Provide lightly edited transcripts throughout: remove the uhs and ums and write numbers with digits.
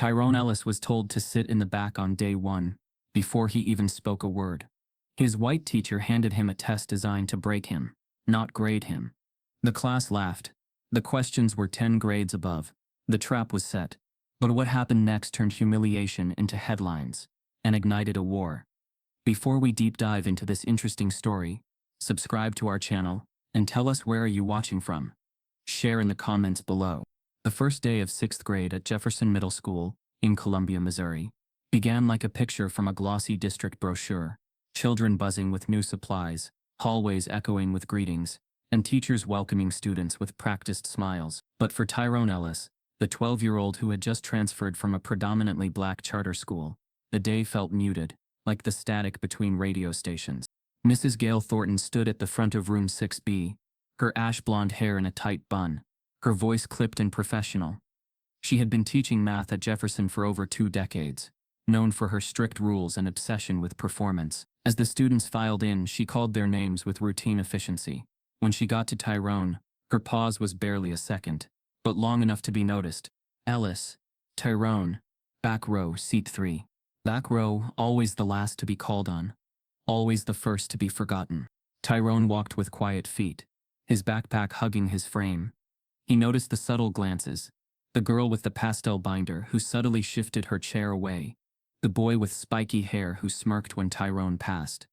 Tyrone Ellis was told to sit in the back on day 1, before he even spoke a word. His white teacher handed him a test designed to break him, not grade him. The class laughed. The questions were 10 grades above. The trap was set. But what happened next turned humiliation into headlines and ignited a war. Before we deep dive into this interesting story, subscribe to our channel and tell us where are you watching from. Share in the comments below. The first day of 6th grade at Jefferson Middle School, in Columbia, Missouri, began like a picture from a glossy district brochure. Children buzzing with new supplies, hallways echoing with greetings, and teachers welcoming students with practiced smiles. But for Tyrone Ellis, the 12-year-old who had just transferred from a predominantly black charter school, the day felt muted, like the static between radio stations. Mrs. Gail Thornton stood at the front of room 6B, her ash-blonde hair in a tight bun, her voice clipped and professional. She had been teaching math at Jefferson for over 2 decades, known for her strict rules and obsession with performance. As the students filed in, she called their names with routine efficiency. When she got to Tyrone, her pause was barely a second, but long enough to be noticed. Ellis, Tyrone, back row, seat 3. Back row, always the last to be called on, always the first to be forgotten. Tyrone walked with quiet feet, his backpack hugging his frame. He noticed the subtle glances, the girl with the pastel binder who subtly shifted her chair away, the boy with spiky hair who smirked when Tyrone passed.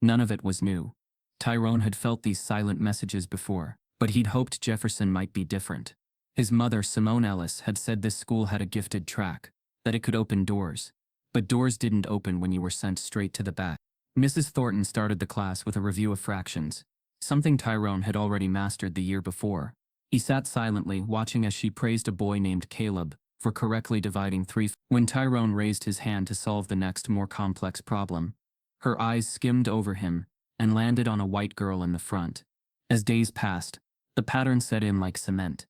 None of it was new. Tyrone had felt these silent messages before, but he'd hoped Jefferson might be different. His mother, Simone Ellis, had said this school had a gifted track, that it could open doors. But doors didn't open when you were sent straight to the back. Mrs. Thornton started the class with a review of fractions, something Tyrone had already mastered the year before. He sat silently, watching as she praised a boy named Caleb for correctly dividing 3. When Tyrone raised his hand to solve the next more complex problem, her eyes skimmed over him and landed on a white girl in the front. As days passed, the pattern set in like cement.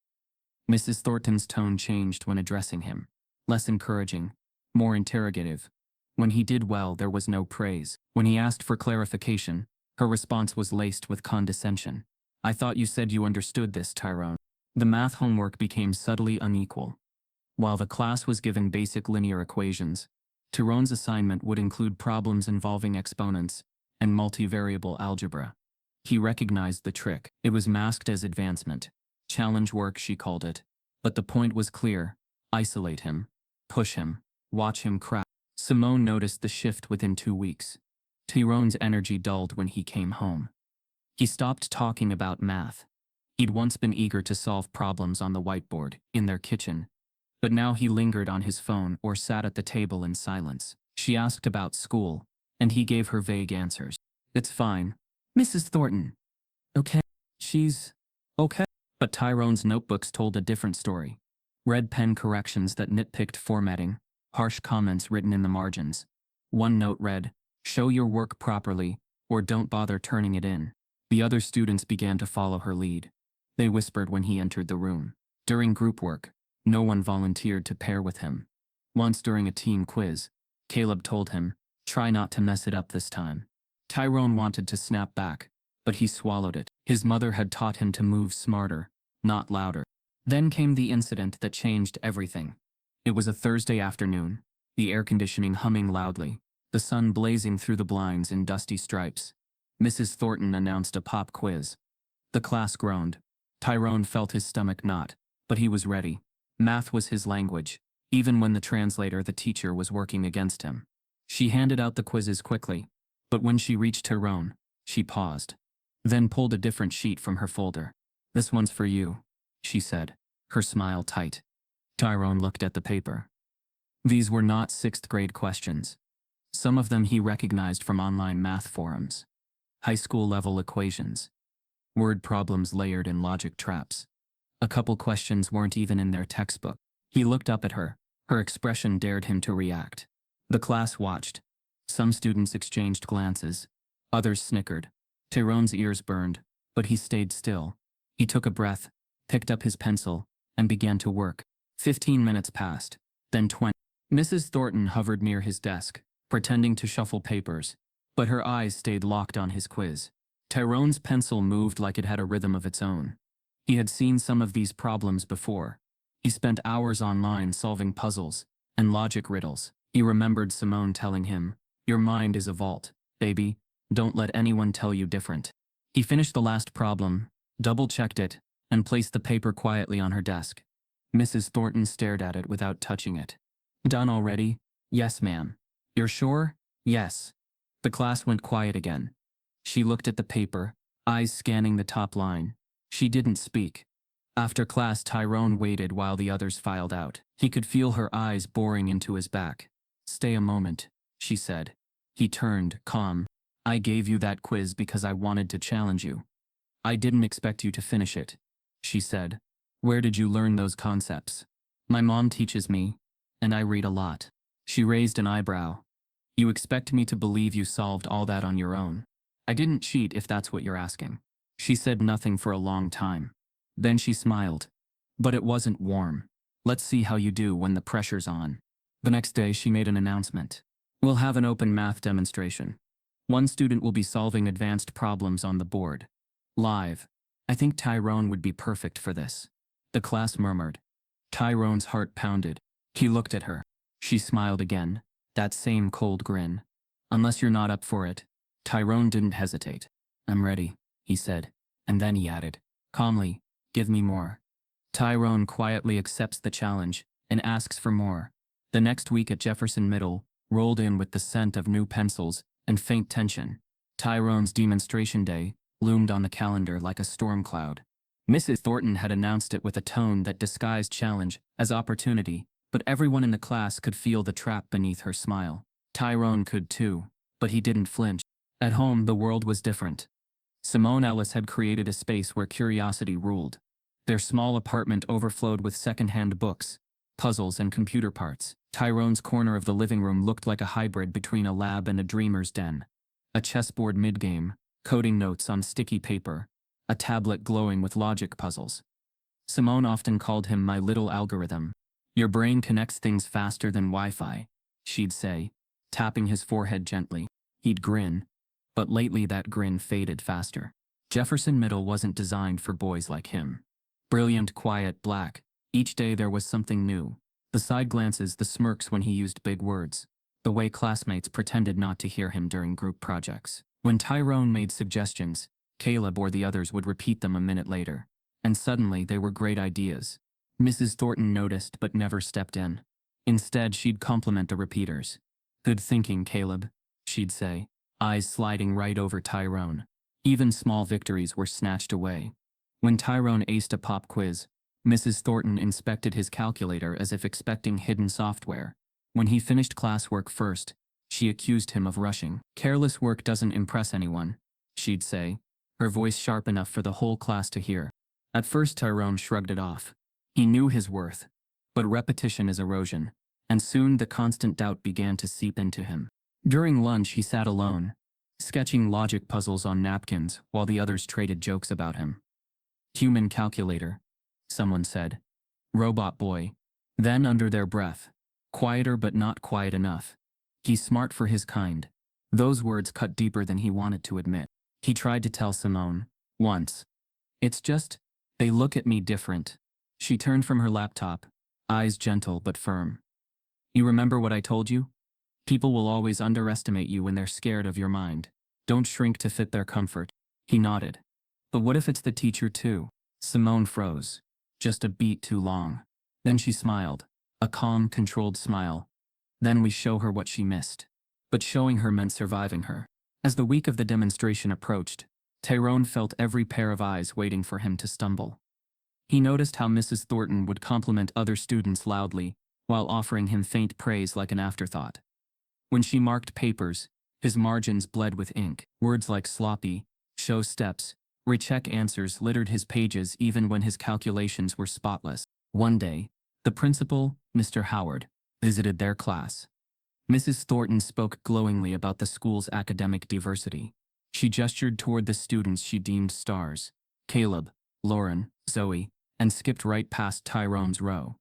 Mrs. Thornton's tone changed when addressing him, less encouraging, more interrogative. When he did well, there was no praise. When he asked for clarification, her response was laced with condescension. "I thought you said you understood this, Tyrone." The math homework became subtly unequal. While the class was given basic linear equations, Tyrone's assignment would include problems involving exponents and multivariable algebra. He recognized the trick. It was masked as advancement. Challenge work, she called it. But the point was clear. Isolate him. Push him. Watch him crack. Simone noticed the shift within 2 weeks. Tyrone's energy dulled when he came home. He stopped talking about math. He'd once been eager to solve problems on the whiteboard, in their kitchen. But now he lingered on his phone or sat at the table in silence. She asked about school, and he gave her vague answers. "It's fine, Mrs. Thornton." "Okay." "She's okay." But Tyrone's notebooks told a different story. Red pen corrections that nitpicked formatting, harsh comments written in the margins. One note read, "Show your work properly, or don't bother turning it in." The other students began to follow her lead. They whispered when he entered the room. During group work, no one volunteered to pair with him. Once during a team quiz, Caleb told him, "Try not to mess it up this time." Tyrone wanted to snap back, but he swallowed it. His mother had taught him to move smarter, not louder. Then came the incident that changed everything. It was a Thursday afternoon, the air conditioning humming loudly, the sun blazing through the blinds in dusty stripes. Mrs. Thornton announced a pop quiz. The class groaned. Tyrone felt his stomach knot, but he was ready. Math was his language, even when the translator, the teacher, was working against him. She handed out the quizzes quickly, but when she reached Tyrone, she paused, then pulled a different sheet from her folder. "This one's for you," she said, her smile tight. Tyrone looked at the paper. These were not 6th grade questions. Some of them he recognized from online math forums. High school level equations. Word problems layered in logic traps. A couple questions weren't even in their textbook. He looked up at her. Her expression dared him to react. The class watched. Some students exchanged glances. Others snickered. Tyrone's ears burned, but he stayed still. He took a breath, picked up his pencil, and began to work. 15 minutes passed, then 20. Mrs. Thornton hovered near his desk, pretending to shuffle papers, but her eyes stayed locked on his quiz. Tyrone's pencil moved like it had a rhythm of its own. He had seen some of these problems before. He spent hours online solving puzzles, and logic riddles. He remembered Simone telling him, "Your mind is a vault, baby. Don't let anyone tell you different." He finished the last problem, double-checked it, and placed the paper quietly on her desk. Mrs. Thornton stared at it without touching it. "Done already?" "Yes, ma'am." "You're sure?" "Yes." The class went quiet again. She looked at the paper, eyes scanning the top line. She didn't speak. After class, Tyrone waited while the others filed out. He could feel her eyes boring into his back. "Stay a moment," she said. He turned, calm. "I gave you that quiz because I wanted to challenge you. I didn't expect you to finish it," she said. "Where did you learn those concepts?" "My mom teaches me, and I read a lot." She raised an eyebrow. "You expect me to believe you solved all that on your own?" "I didn't cheat, if that's what you're asking." She said nothing for a long time. Then she smiled. But it wasn't warm. "Let's see how you do when the pressure's on." The next day she made an announcement. "We'll have an open math demonstration. One student will be solving advanced problems on the board. Live. I think Tyrone would be perfect for this." The class murmured. Tyrone's heart pounded. He looked at her. She smiled again. That same cold grin. "Unless you're not up for it." Tyrone didn't hesitate. "I'm ready," he said. And then he added, calmly, "Give me more." Tyrone quietly accepts the challenge and asks for more. The next week at Jefferson Middle rolled in with the scent of new pencils and faint tension. Tyrone's demonstration day loomed on the calendar like a storm cloud. Mrs. Thornton had announced it with a tone that disguised challenge as opportunity, but everyone in the class could feel the trap beneath her smile. Tyrone could too, but he didn't flinch. At home, the world was different. Simone Ellis had created a space where curiosity ruled. Their small apartment overflowed with second-hand books, puzzles, and computer parts. Tyrone's corner of the living room looked like a hybrid between a lab and a dreamer's den. A chessboard mid-game, coding notes on sticky paper, a tablet glowing with logic puzzles. Simone often called him "my little algorithm." "Your brain connects things faster than Wi-Fi," she'd say, tapping his forehead gently. He'd grin, but lately that grin faded faster. Jefferson Middle wasn't designed for boys like him. Brilliant, quiet, black. Each day there was something new. The side glances, the smirks when he used big words. The way classmates pretended not to hear him during group projects. When Tyrone made suggestions, Caleb or the others would repeat them a minute later. And suddenly they were great ideas. Mrs. Thornton noticed but never stepped in. Instead, she'd compliment the repeaters. "Good thinking, Caleb," she'd say, eyes sliding right over Tyrone. Even small victories were snatched away. When Tyrone aced a pop quiz, Mrs. Thornton inspected his calculator as if expecting hidden software. When he finished classwork first, she accused him of rushing. "Careless work doesn't impress anyone," she'd say, her voice sharp enough for the whole class to hear. At first Tyrone shrugged it off. He knew his worth. But repetition is erosion, and soon the constant doubt began to seep into him. During lunch he sat alone, sketching logic puzzles on napkins while the others traded jokes about him. "Human calculator," someone said. "Robot boy." Then under their breath, "Quieter but not quiet enough. He's smart for his kind." Those words cut deeper than he wanted to admit. He tried to tell Simone, once. "It's just, they look at me different." She turned from her laptop, eyes gentle but firm. "You remember what I told you? People will always underestimate you when they're scared of your mind. Don't shrink to fit their comfort." He nodded. "But what if it's the teacher too?" Simone froze. Just a beat too long. Then she smiled. A calm, controlled smile. "Then we show her what she missed." But showing her meant surviving her. As the week of the demonstration approached, Tyrone felt every pair of eyes waiting for him to stumble. He noticed how Mrs. Thornton would compliment other students loudly, while offering him faint praise like an afterthought. When she marked papers, his margins bled with ink. Words like sloppy, show steps, recheck answers littered his pages even when his calculations were spotless. One day, the principal, Mr. Howard, visited their class. Mrs. Thornton spoke glowingly about the school's academic diversity. She gestured toward the students she deemed stars, Caleb, Lauren, Zoe, and skipped right past Tyrone's row.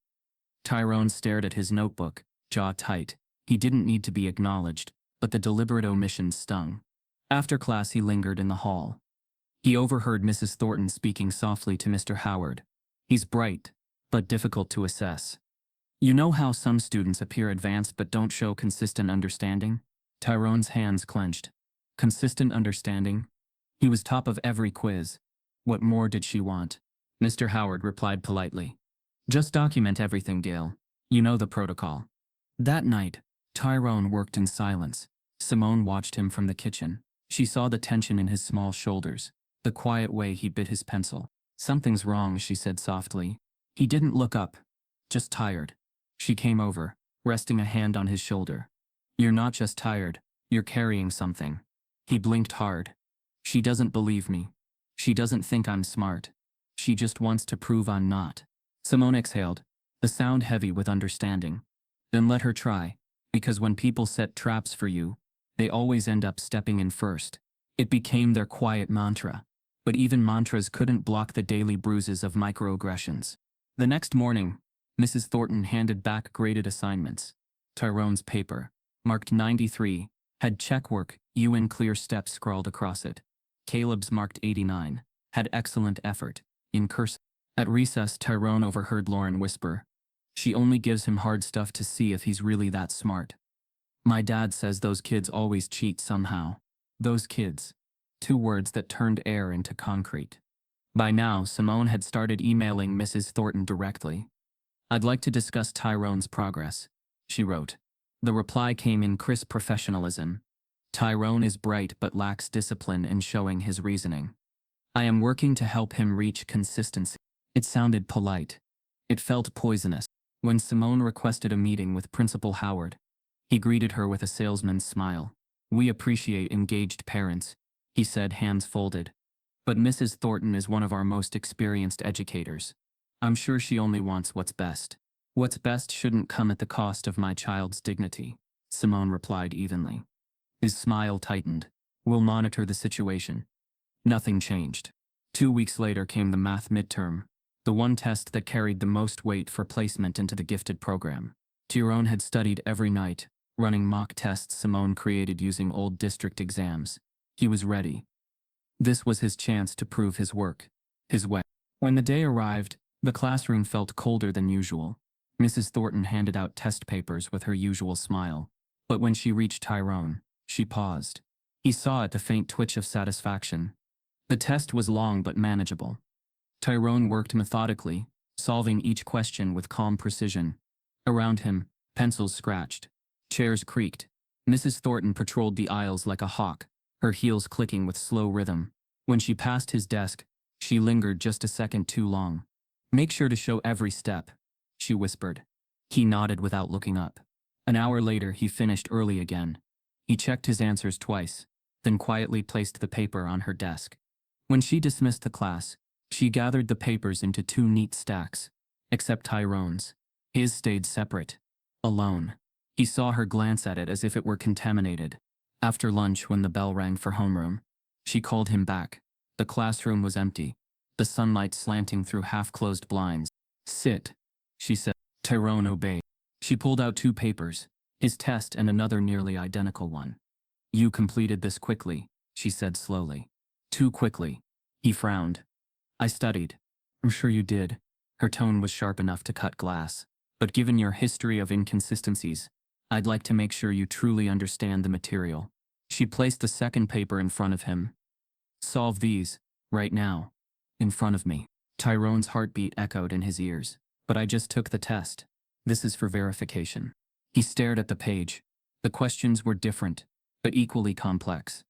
Tyrone stared at his notebook, jaw tight. He didn't need to be acknowledged, but the deliberate omission stung. After class he lingered in the hall. He overheard Mrs. Thornton speaking softly to Mr. Howard. "He's bright, but difficult to assess." You know how some students appear advanced but don't show consistent understanding? Tyrone's hands clenched. Consistent understanding? He was top of every quiz. What more did she want? Mr. Howard replied politely. Just document everything, Gail. You know the protocol. That night, Tyrone worked in silence. Simone watched him from the kitchen. She saw the tension in his small shoulders, the quiet way he bit his pencil. Something's wrong, she said softly. He didn't look up. Just tired. She came over, resting a hand on his shoulder. You're not just tired, you're carrying something. He blinked hard. She doesn't believe me. She doesn't think I'm smart. She just wants to prove I'm not. Simone exhaled, the sound heavy with understanding. Then let her try, because when people set traps for you, they always end up stepping in first. It became their quiet mantra. But even mantras couldn't block the daily bruises of microaggressions. The next morning, Mrs. Thornton handed back graded assignments. Tyrone's paper, marked 93, had checkwork, U in clear steps scrawled across it. Caleb's marked 89, had excellent effort, in cursive. At recess, Tyrone overheard Lauren whisper, "She only gives him hard stuff to see if he's really that smart. My dad says those kids always cheat somehow." Those kids. 2 words that turned air into concrete. By now, Simone had started emailing Mrs. Thornton directly. "I'd like to discuss Tyrone's progress," she wrote. The reply came in crisp professionalism. "Tyrone is bright but lacks discipline in showing his reasoning. I am working to help him reach consistency." It sounded polite. It felt poisonous. When Simone requested a meeting with Principal Howard, he greeted her with a salesman's smile. "We appreciate engaged parents," he said, hands folded. "But Mrs. Thornton is one of our most experienced educators. I'm sure she only wants what's best. What's best shouldn't come at the cost of my child's dignity," Simone replied evenly. His smile tightened. "We'll monitor the situation." Nothing changed. 2 weeks later came the math midterm, the one test that carried the most weight for placement into the gifted program. Tyrone had studied every night, running mock tests Simone created using old district exams. He was ready. This was his chance to prove his work, his way. When the day arrived, the classroom felt colder than usual. Mrs. Thornton handed out test papers with her usual smile. But when she reached Tyrone, she paused. He saw it, a faint twitch of satisfaction. The test was long but manageable. Tyrone worked methodically, solving each question with calm precision. Around him, pencils scratched. Chairs creaked. Mrs. Thornton patrolled the aisles like a hawk, her heels clicking with slow rhythm. When she passed his desk, she lingered just a second too long. "Make sure to show every step," she whispered. He nodded without looking up. An hour later, he finished early again. He checked his answers twice, then quietly placed the paper on her desk. When she dismissed the class, she gathered the papers into 2 neat stacks, except Tyrone's. His stayed separate, alone. He saw her glance at it as if it were contaminated. After lunch, when the bell rang for homeroom, she called him back. The classroom was empty, the sunlight slanting through half-closed blinds. "Sit," she said. Tyrone obeyed. She pulled out 2 papers, his test and another nearly identical one. "You completed this quickly," she said slowly. "Too quickly." He frowned. "I studied." "I'm sure you did." Her tone was sharp enough to cut glass. "But given your history of inconsistencies, I'd like to make sure you truly understand the material." She placed the second paper in front of him. "Solve these, right now, in front of me." Tyrone's heartbeat echoed in his ears. "But I just took the test. This is for verification." He stared at the page. The questions were different, but equally complex.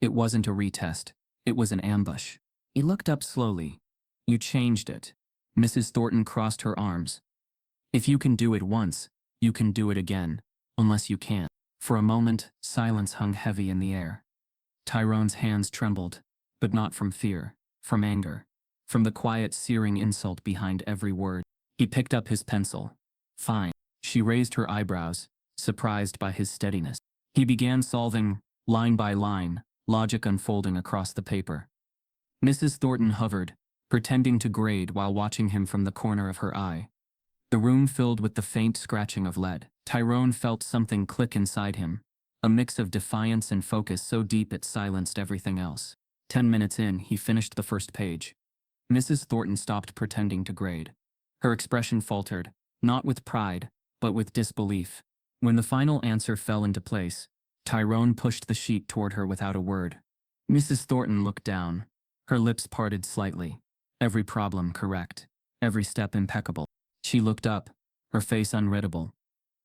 It wasn't a retest. It was an ambush. He looked up slowly. "You changed it." Mrs. Thornton crossed her arms. "If you can do it once, you can do it again, unless you can't." For a moment, silence hung heavy in the air. Tyrone's hands trembled, but not from fear, from anger, from the quiet, searing insult behind every word. He picked up his pencil. "Fine." She raised her eyebrows, surprised by his steadiness. He began solving, line by line, logic unfolding across the paper. Mrs. Thornton hovered, pretending to grade while watching him from the corner of her eye. The room filled with the faint scratching of lead. Tyrone felt something click inside him, a mix of defiance and focus so deep it silenced everything else. 10 minutes in, he finished the first page. Mrs. Thornton stopped pretending to grade. Her expression faltered, Not with pride, but with disbelief. When the final answer fell into place, Tyrone pushed the sheet toward her without a word. Mrs. Thornton looked down. Her lips parted slightly. Every problem correct. Every step impeccable. She looked up, her face unreadable.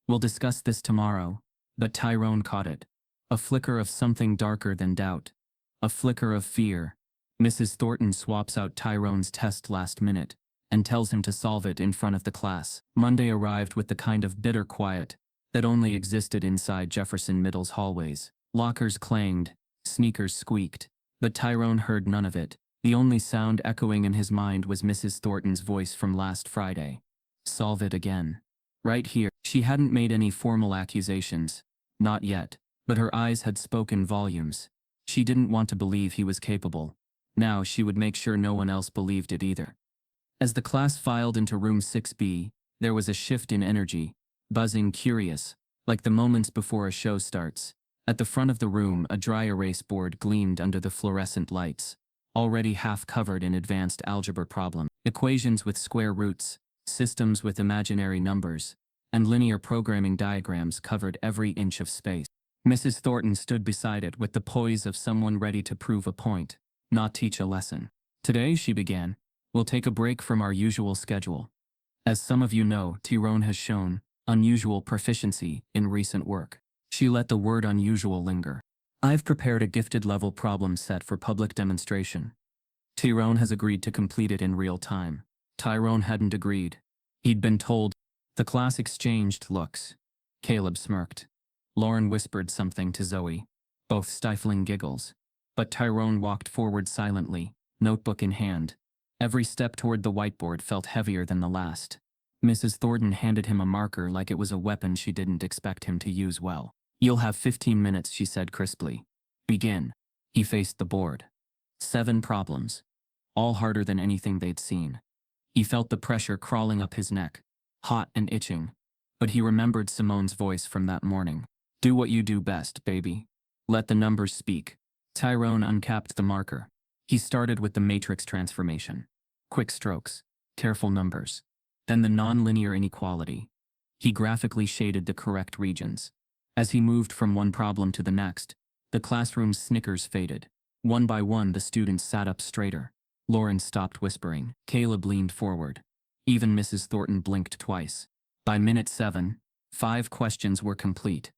We'll discuss this tomorrow. But Tyrone caught it. A flicker of something darker than doubt. A flicker of fear. Mrs. Thornton swaps out Tyrone's test last minute and tells him to solve it in front of the class. Monday arrived with the kind of bitter quiet that only existed inside Jefferson Middle's hallways. Lockers clanged, sneakers squeaked, but Tyrone heard none of it. The only sound echoing in his mind was Mrs. Thornton's voice from last Friday. Solve it again. Right here. She hadn't made any formal accusations. Not yet. But her eyes had spoken volumes. She didn't want to believe he was capable. Now she would make sure no one else believed it either. As the class filed into room 6B, there was a shift in energy, buzzing, curious, like the moments before a show starts. At the front of the room, a dry erase board gleamed under the fluorescent lights, already half covered in advanced algebra problems, equations with square roots, systems with imaginary numbers, and linear programming diagrams covered every inch of space. Mrs. Thornton stood beside it with the poise of someone ready to prove a point, not teach a lesson. Today, she began, we'll take a break from our usual schedule. As some of you know, Tyrone has shown unusual proficiency in recent work. She let the word unusual linger. I've prepared a gifted level problem set for public demonstration. Tyrone has agreed to complete it in real time. Tyrone hadn't agreed. He'd been told. The class exchanged looks. Caleb smirked. Lauren whispered something to Zoe, both stifling giggles. But Tyrone walked forward silently, notebook in hand. Every step toward the whiteboard felt heavier than the last. Mrs. Thornton handed him a marker like it was a weapon she didn't expect him to use well. You'll have 15 minutes, she said crisply. Begin. He faced the board. 7 problems. All harder than anything they'd seen. He felt the pressure crawling up his neck, hot and itching. But he remembered Simone's voice from that morning. Do what you do best, baby. Let the numbers speak. Tyrone uncapped the marker. He started with the matrix transformation. Quick strokes. Careful numbers. Then the nonlinear inequality. He graphically shaded the correct regions. As he moved from one problem to the next, the classroom's snickers faded. One by one, the students sat up straighter. Lauren stopped whispering. Caleb leaned forward. Even Mrs. Thornton blinked twice. By minute 7, 5 questions were complete.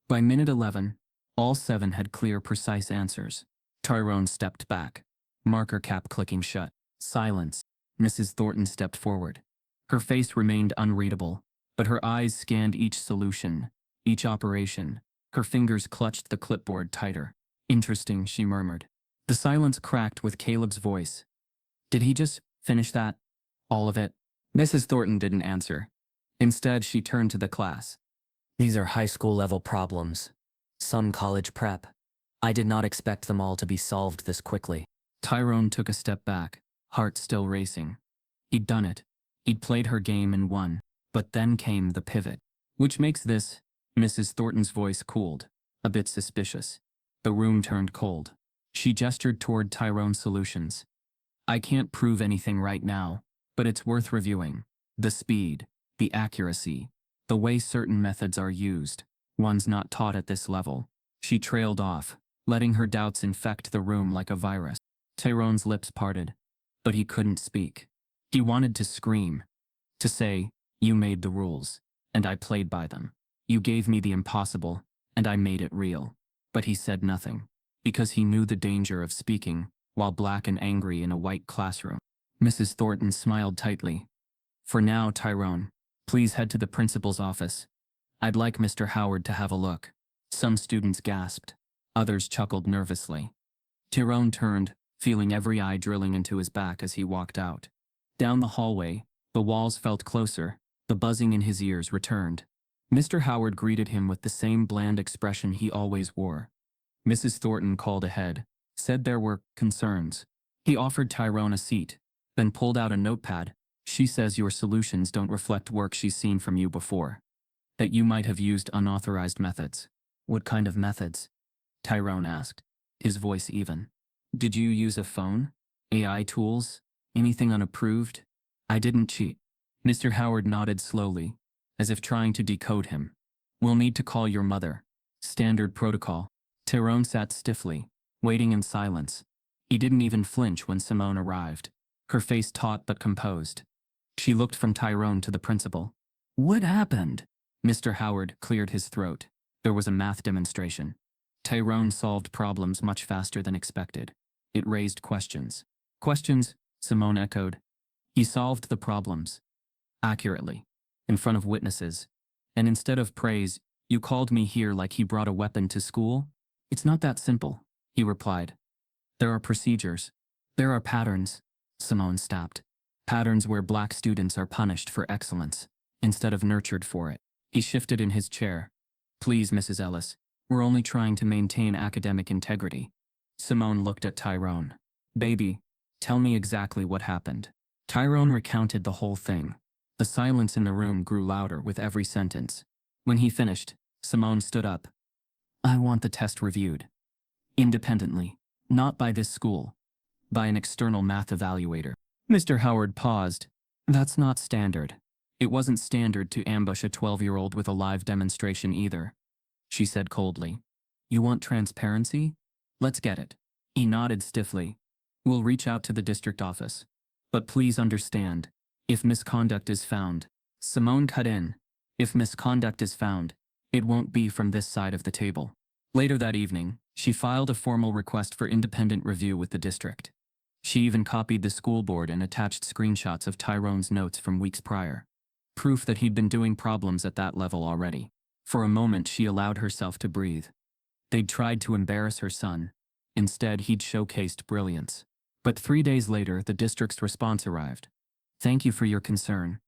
By minute 11, all 7 had clear, precise answers. Tyrone stepped back. Marker cap clicking shut. Silence. Mrs. Thornton stepped forward. Her face remained unreadable, but her eyes scanned each solution, each operation. Her fingers clutched the clipboard tighter. Interesting, she murmured. The silence cracked with Caleb's voice. Did he just finish that? All of it? Mrs. Thornton didn't answer. Instead, she turned to the class. These are high school level problems. Some college prep. I did not expect them all to be solved this quickly. Tyrone took a step back, heart still racing. He'd done it. He'd played her game and won. But then came the pivot. Which makes this, Mrs. Thornton's voice cooled, a bit suspicious. The room turned cold. She gestured toward Tyrone's solutions. I can't prove anything right now, but it's worth reviewing. The speed, the accuracy, the way certain methods are used. One's not taught at this level. She trailed off, letting her doubts infect the room like a virus. Tyrone's lips parted, but he couldn't speak. He wanted to scream, to say, you made the rules, and I played by them. You gave me the impossible, and I made it real. But he said nothing, because he knew the danger of speaking while black and angry in a white classroom. Mrs. Thornton smiled tightly. For now, Tyrone, please head to the principal's office. I'd like Mr. Howard to have a look. Some students gasped. Others chuckled nervously. Tyrone turned, feeling every eye drilling into his back as he walked out. Down the hallway, the walls felt closer, the buzzing in his ears returned. Mr. Howard greeted him with the same bland expression he always wore. Mrs. Thornton called ahead, said there were concerns. He offered Tyrone a seat, then pulled out a notepad. She says your solutions don't reflect work she's seen from you before. That you might have used unauthorized methods. What kind of methods? Tyrone asked, his voice even. Did you use a phone? AI tools? Anything unapproved? I didn't cheat. Mr. Howard nodded slowly, as if trying to decode him. We'll need to call your mother. Standard protocol. Tyrone sat stiffly, waiting in silence. He didn't even flinch when Simone arrived, her face taut but composed. She looked from Tyrone to the principal. What happened? Mr. Howard cleared his throat. There was a math demonstration. Tyrone solved problems much faster than expected. It raised questions. Questions, Simone echoed. He solved the problems. Accurately. In front of witnesses. And instead of praise, you called me here like he brought a weapon to school? It's not that simple, he replied. There are procedures. There are patterns, Simone snapped. Patterns where black students are punished for excellence, instead of nurtured for it. He shifted in his chair. Please, Mrs. Ellis, we're only trying to maintain academic integrity. Simone looked at Tyrone. Baby, tell me exactly what happened. Tyrone recounted the whole thing. The silence in the room grew louder with every sentence. When he finished, Simone stood up. I want the test reviewed. Independently. Not by this school. By an external math evaluator. Mr. Howard paused. That's not standard. It wasn't standard to ambush a 12-year-old with a live demonstration either. She said coldly. You want transparency? Let's get it. He nodded stiffly. We'll reach out to the district office. But please understand, if misconduct is found, Simone cut in. If misconduct is found, it won't be from this side of the table. Later that evening, she filed a formal request for independent review with the district. She even copied the school board and attached screenshots of Tyrone's notes from weeks prior. Proof that he'd been doing problems at that level already. For a moment she allowed herself to breathe. They'd tried to embarrass her son. Instead, he'd showcased brilliance. But 3 days later, the district's response arrived. Thank you for your concern.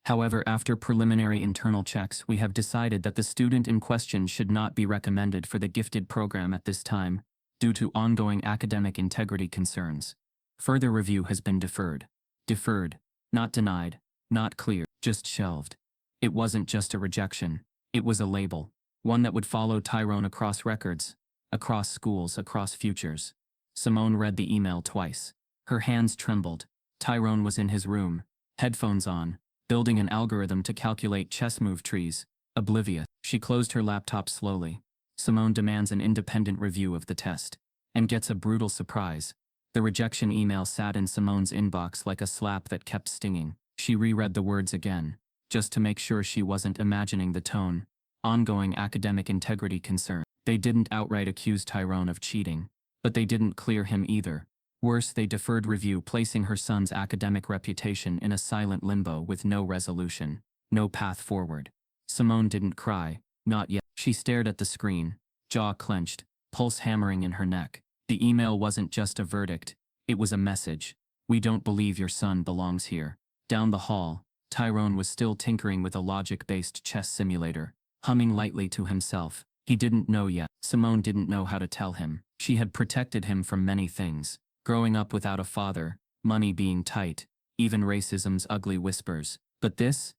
However, after preliminary internal checks, we have decided that the student in question should not be recommended for the gifted program at this time, due to ongoing academic integrity concerns. Further review has been deferred. Deferred, not denied, not clear, just shelved. It wasn't just a rejection. It was a label. One that would follow Tyrone across records, across schools, across futures. Simone read the email twice. Her hands trembled. Tyrone was in his room, headphones on, building an algorithm to calculate chess move trees, oblivious. She closed her laptop slowly. Simone demands an independent review of the test, and gets a brutal surprise. The rejection email sat in Simone's inbox like a slap that kept stinging. She reread the words again, just to make sure she wasn't imagining the tone. Ongoing academic integrity concern. They didn't outright accuse Tyrone of cheating, but they didn't clear him either. Worse, they deferred review, placing her son's academic reputation in a silent limbo with no resolution, no path forward. Simone didn't cry, not yet. She stared at the screen, jaw clenched, pulse hammering in her neck. The email wasn't just a verdict, it was a message. We don't believe your son belongs here. Down the hall, Tyrone was still tinkering with a logic-based chess simulator, humming lightly to himself. He didn't know yet. Simone didn't know how to tell him. She had protected him from many things. Growing up without a father, money being tight, even racism's ugly whispers. But this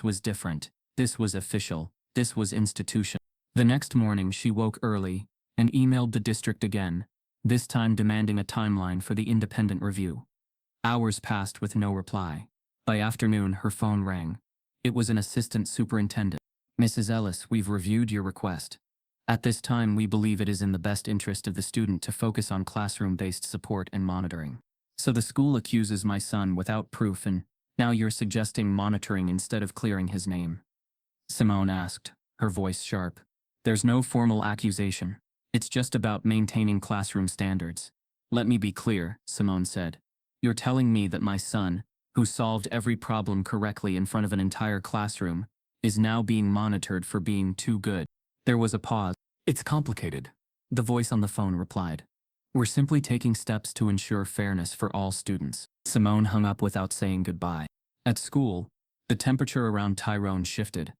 was different. This was official. This was institutional. The next morning she woke early and emailed the district again, this time demanding a timeline for the independent review. Hours passed with no reply. By afternoon, her phone rang. It was an assistant superintendent. Mrs. Ellis, we've reviewed your request. At this time, we believe it is in the best interest of the student to focus on classroom-based support and monitoring. So the school accuses my son without proof, and now you're suggesting monitoring instead of clearing his name? Simone asked, her voice sharp. There's no formal accusation. It's just about maintaining classroom standards. Let me be clear, Simone said. You're telling me that my son, who solved every problem correctly in front of an entire classroom, is now being monitored for being too good. There was a pause. It's complicated, the voice on the phone replied. We're simply taking steps to ensure fairness for all students. Simone hung up without saying goodbye. At school, the temperature around Tyrone shifted.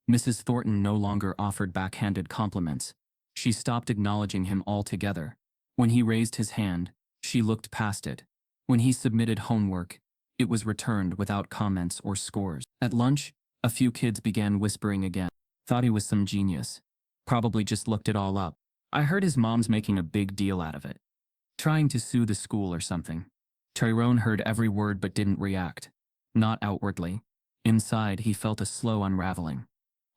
Mrs. Thornton no longer offered backhanded compliments. She stopped acknowledging him altogether. When he raised his hand, she looked past it. When he submitted homework, it was returned without comments or scores. At lunch, a few kids began whispering again. Thought he was some genius. Probably just looked it all up. I heard his mom's making a big deal out of it. Trying to sue the school or something. Tyrone heard every word but didn't react. Not outwardly. Inside, he felt a slow unraveling.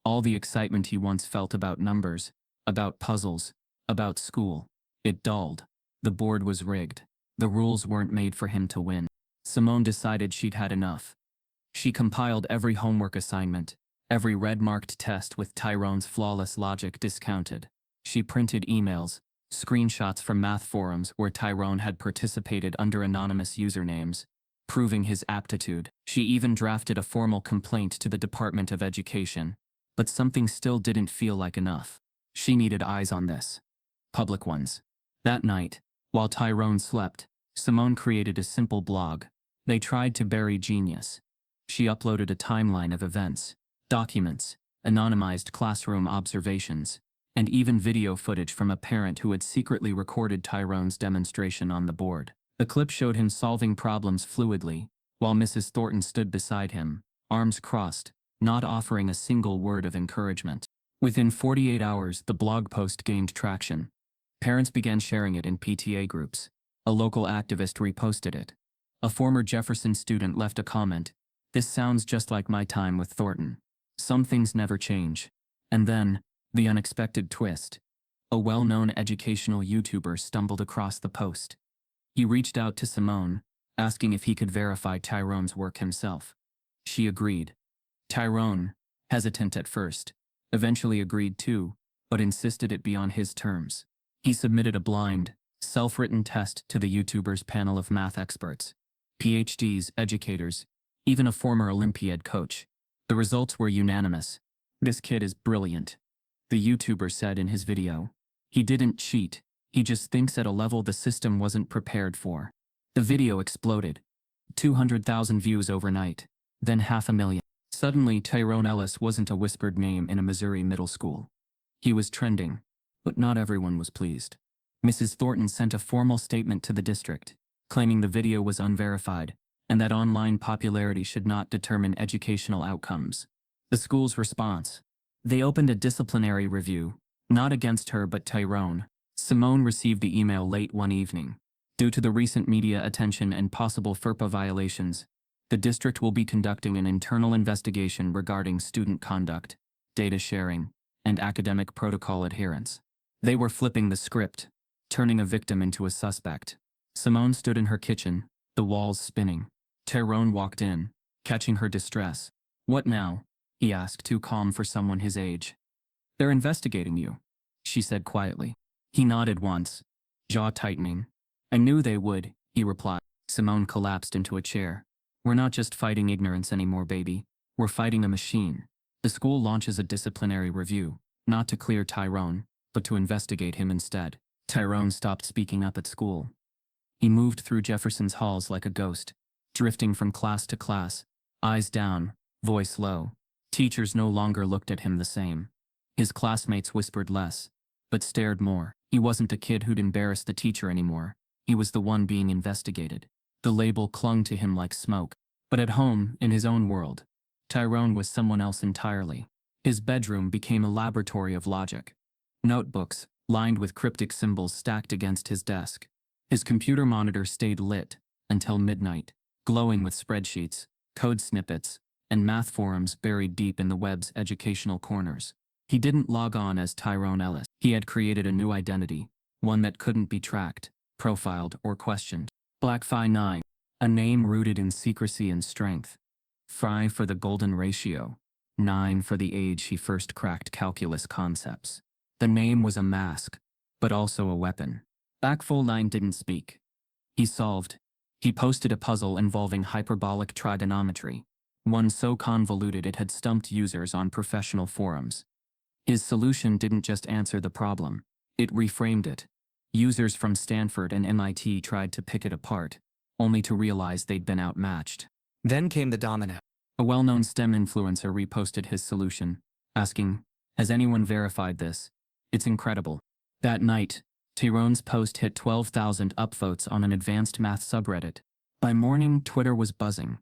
All the excitement he once felt about numbers, about puzzles, about school, it dulled. The board was rigged. The rules weren't made for him to win. Simone decided she'd had enough. She compiled every homework assignment, every red-marked test with Tyrone's flawless logic discounted. She printed emails, screenshots from math forums where Tyrone had participated under anonymous usernames, proving his aptitude. She even drafted a formal complaint to the Department of Education. But something still didn't feel like enough. She needed eyes on this. Public ones. That night, while Tyrone slept, Simone created a simple blog. They tried to bury genius. She uploaded a timeline of events, documents, anonymized classroom observations, and even video footage from a parent who had secretly recorded Tyrone's demonstration on the board. The clip showed him solving problems fluidly, while Mrs. Thornton stood beside him, arms crossed, not offering a single word of encouragement. Within 48 hours, the blog post gained traction. Parents began sharing it in PTA groups. A local activist reposted it. A former Jefferson student left a comment, "This sounds just like my time with Thornton. Some things never change." And then, the unexpected twist. A well-known educational YouTuber stumbled across the post. He reached out to Simone, asking if he could verify Tyrone's work himself. She agreed. Tyrone, hesitant at first, eventually agreed too, but insisted it be on his terms. He submitted a blind, self-written test to the YouTuber's panel of math experts, PhDs, educators, even a former Olympiad coach. The results were unanimous. "This kid is brilliant," the YouTuber said in his video. "He didn't cheat, he just thinks at a level the system wasn't prepared for." The video exploded. 200,000 views overnight, then 500,000. Suddenly, Tyrone Ellis wasn't a whispered name in a Missouri middle school. He was trending, but not everyone was pleased. Mrs. Thornton sent a formal statement to the district, claiming the video was unverified, and that online popularity should not determine educational outcomes. The school's response: they opened a disciplinary review, not against her but Tyrone. Simone received the email late one evening. Due to the recent media attention and possible FERPA violations, the district will be conducting an internal investigation regarding student conduct, data sharing, and academic protocol adherence. They were flipping the script, turning a victim into a suspect. Simone stood in her kitchen, the walls spinning. Tyrone walked in, catching her distress. "What now?" he asked, too calm for someone his age. "They're investigating you," she said quietly. He nodded once, jaw tightening. "I knew they would," he replied. Simone collapsed into a chair. "We're not just fighting ignorance anymore, baby. We're fighting a machine. The school launches a disciplinary review, not to clear Tyrone, but to investigate him instead." Tyrone stopped speaking up at school. He moved through Jefferson's halls like a ghost, drifting from class to class, eyes down, voice low. Teachers no longer looked at him the same. His classmates whispered less, but stared more. He wasn't a kid who'd embarrass the teacher anymore. He was the one being investigated. The label clung to him like smoke. But at home, in his own world, Tyrone was someone else entirely. His bedroom became a laboratory of logic. Notebooks, lined with cryptic symbols, stacked against his desk. His computer monitor stayed lit until midnight, glowing with spreadsheets, code snippets, and math forums buried deep in the web's educational corners. He didn't log on as Tyrone Ellis. He had created a new identity, one that couldn't be tracked, profiled, or questioned. Black Phi 9, a name rooted in secrecy and strength. Phi for the golden ratio, 9 for the age he first cracked calculus concepts. The name was a mask, but also a weapon. Black Phi 9 didn't speak. He solved. He posted a puzzle involving hyperbolic trigonometry, one so convoluted it had stumped users on professional forums. His solution didn't just answer the problem, it reframed it. Users from Stanford and MIT tried to pick it apart, only to realize they'd been outmatched. Then came the domino. A well-known STEM influencer reposted his solution, asking, "Has anyone verified this? It's incredible." That night, Tyrone's post hit 12,000 upvotes on an advanced math subreddit. By morning, Twitter was buzzing.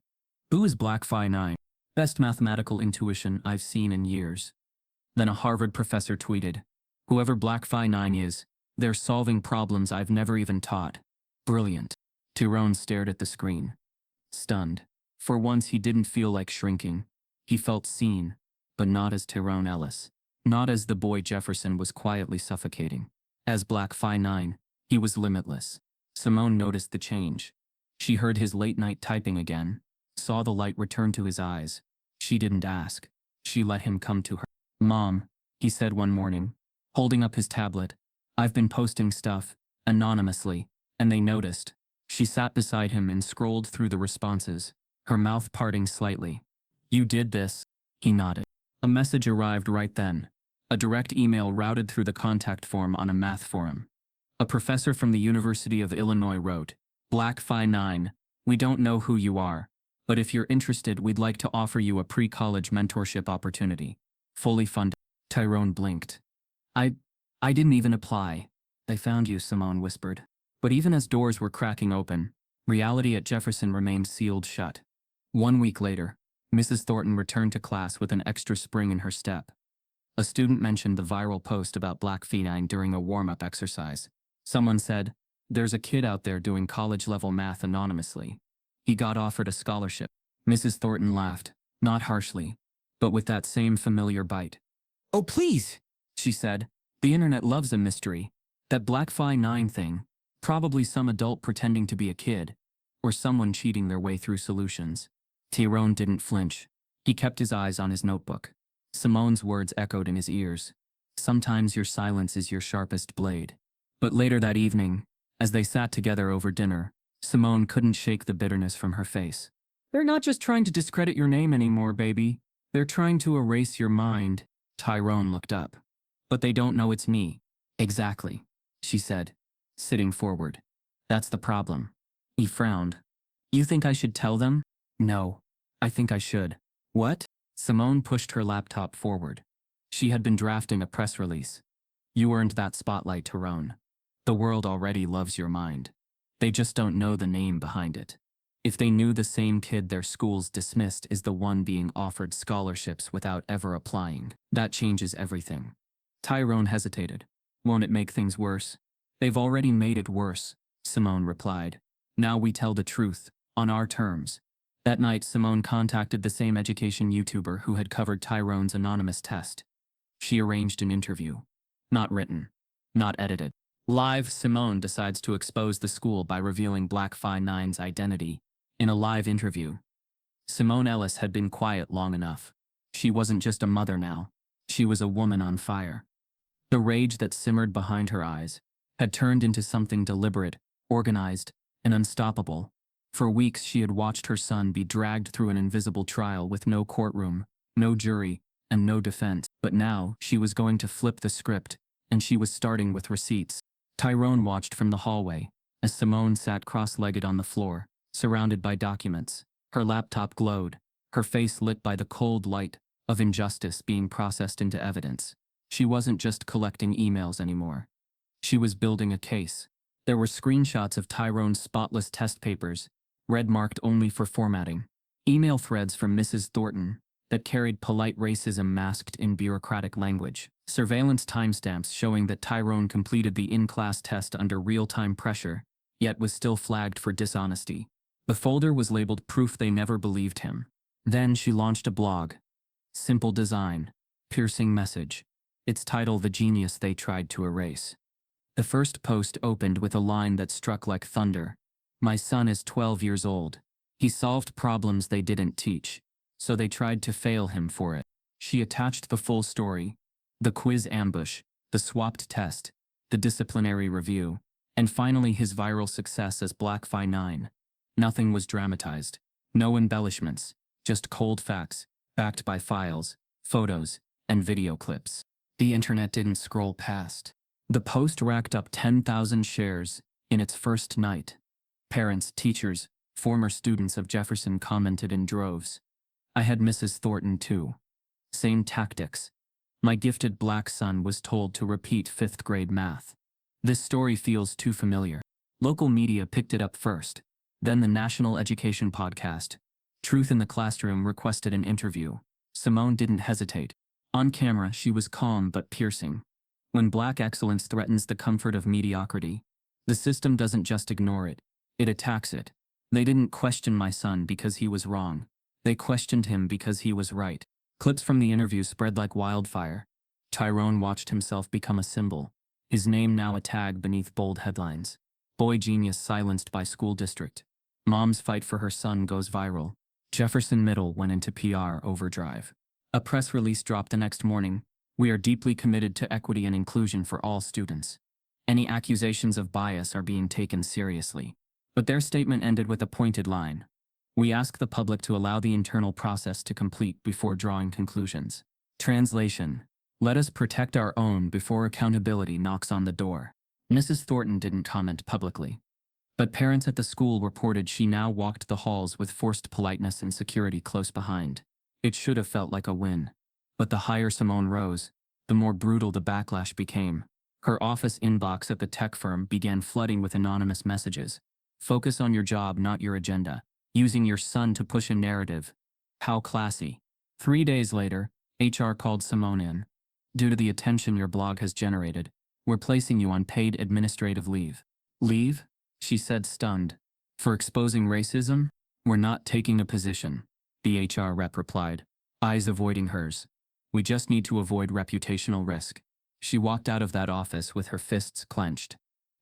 "Who is Black Phi 9? Best mathematical intuition I've seen in years." Then a Harvard professor tweeted, "Whoever Black Phi 9 is, they're solving problems I've never even taught. Brilliant." Tyrone stared at the screen, stunned. For once he didn't feel like shrinking. He felt seen, but not as Tyrone Ellis. Not as the boy Jefferson was quietly suffocating. As Black Phi 9, he was limitless. Simone noticed the change. She heard his late-night typing again, saw the light return to his eyes. She didn't ask. She let him come to her. "Mom," he said one morning, holding up his tablet, "I've been posting stuff, anonymously, and they noticed." She sat beside him and scrolled through the responses, her mouth parting slightly. "You did this?" He nodded. A message arrived right then. A direct email routed through the contact form on a math forum. A professor from the University of Illinois wrote, "Black Phi 9, we don't know who you are, but if you're interested, we'd like to offer you a pre-college mentorship opportunity. Fully funded." Tyrone blinked. I didn't even apply." "They found you," Simone whispered. But even as doors were cracking open, reality at Jefferson remained sealed shut. 1 week later, Mrs. Thornton returned to class with an extra spring in her step. A student mentioned the viral post about Black Phi 9 during a warm-up exercise. Someone said, "There's a kid out there doing college-level math anonymously. He got offered a scholarship." Mrs. Thornton laughed, not harshly, but with that same familiar bite. "Oh, please," she said. "The internet loves a mystery. That Black Phi 9 thing. Probably some adult pretending to be a kid, or someone cheating their way through solutions." Tyrone didn't flinch. He kept his eyes on his notebook. Simone's words echoed in his ears. "Sometimes your silence is your sharpest blade." But later that evening, as they sat together over dinner, Simone couldn't shake the bitterness from her face. "They're not just trying to discredit your name anymore, baby. They're trying to erase your mind." Tyrone looked up. "But they don't know it's me." "Exactly," she said, sitting forward. "That's the problem." He frowned. "You think I should tell them?" "No. I think I should." "What?" Simone pushed her laptop forward. She had been drafting a press release. "You earned that spotlight, Tyrone. The world already loves your mind. They just don't know the name behind it. If they knew the same kid their schools dismissed is the one being offered scholarships without ever applying, that changes everything." Tyrone hesitated. "Won't it make things worse?" "They've already made it worse," Simone replied. "Now we tell the truth, on our terms." That night, Simone contacted the same education YouTuber who had covered Tyrone's anonymous test. She arranged an interview. Not written. Not edited. Live, Simone decides to expose the school by revealing Black Phi 9's identity. In a live interview. Simone Ellis had been quiet long enough. She wasn't just a mother now. She was a woman on fire. The rage that simmered behind her eyes had turned into something deliberate, organized, and unstoppable. For weeks she had watched her son be dragged through an invisible trial with no courtroom, no jury, and no defense. But now she was going to flip the script, and she was starting with receipts. Tyrone watched from the hallway, as Simone sat cross-legged on the floor, surrounded by documents. Her laptop glowed, her face lit by the cold light of injustice being processed into evidence. She wasn't just collecting emails anymore. She was building a case. There were screenshots of Tyrone's spotless test papers, red-marked only for formatting. Email threads from Mrs. Thornton that carried polite racism masked in bureaucratic language. Surveillance timestamps showing that Tyrone completed the in-class test under real-time pressure, yet was still flagged for dishonesty. The folder was labeled proof they never believed him. Then she launched a blog. Simple design, piercing message. Its title, "The Genius They Tried to Erase." The first post opened with a line that struck like thunder. "My son is 12 years old. He solved problems they didn't teach, so they tried to fail him for it." She attached the full story. The quiz ambush, the swapped test, the disciplinary review, and finally his viral success as Black Phi 9. Nothing was dramatized. No embellishments, just cold facts, backed by files, photos, and video clips. The internet didn't scroll past. The post racked up 10,000 shares in its first night. Parents, teachers, former students of Jefferson commented in droves. I had Mrs. Thornton too. Same tactics. My gifted black son was told to repeat 5th grade math. This story feels too familiar. Local media picked it up first. Then the National Education podcast, Truth in the Classroom, requested an interview. Simone didn't hesitate. On camera, she was calm but piercing. When black excellence threatens the comfort of mediocrity, the system doesn't just ignore it, it attacks it. They didn't question my son because he was wrong. They questioned him because he was right. Clips from the interview spread like wildfire. Tyrone watched himself become a symbol, his name now a tag beneath bold headlines. Boy genius silenced by school district. Mom's fight for her son goes viral. Jefferson Middle went into PR overdrive. A press release dropped the next morning. We are deeply committed to equity and inclusion for all students. Any accusations of bias are being taken seriously. But their statement ended with a pointed line. We ask the public to allow the internal process to complete before drawing conclusions. Translation: let us protect our own before accountability knocks on the door. Mrs. Thornton didn't comment publicly, but parents at the school reported she now walked the halls with forced politeness and security close behind. It should have felt like a win. But the higher Simone rose, the more brutal the backlash became. Her office inbox at the tech firm began flooding with anonymous messages. Focus on your job, not your agenda. Using your son to push a narrative. How classy. 3 days later, HR called Simone in. Due to the attention your blog has generated, we're placing you on paid administrative leave. Leave? She said, stunned. For exposing racism? We're not taking a position, the HR rep replied, eyes avoiding hers. We just need to avoid reputational risk. She walked out of that office with her fists clenched.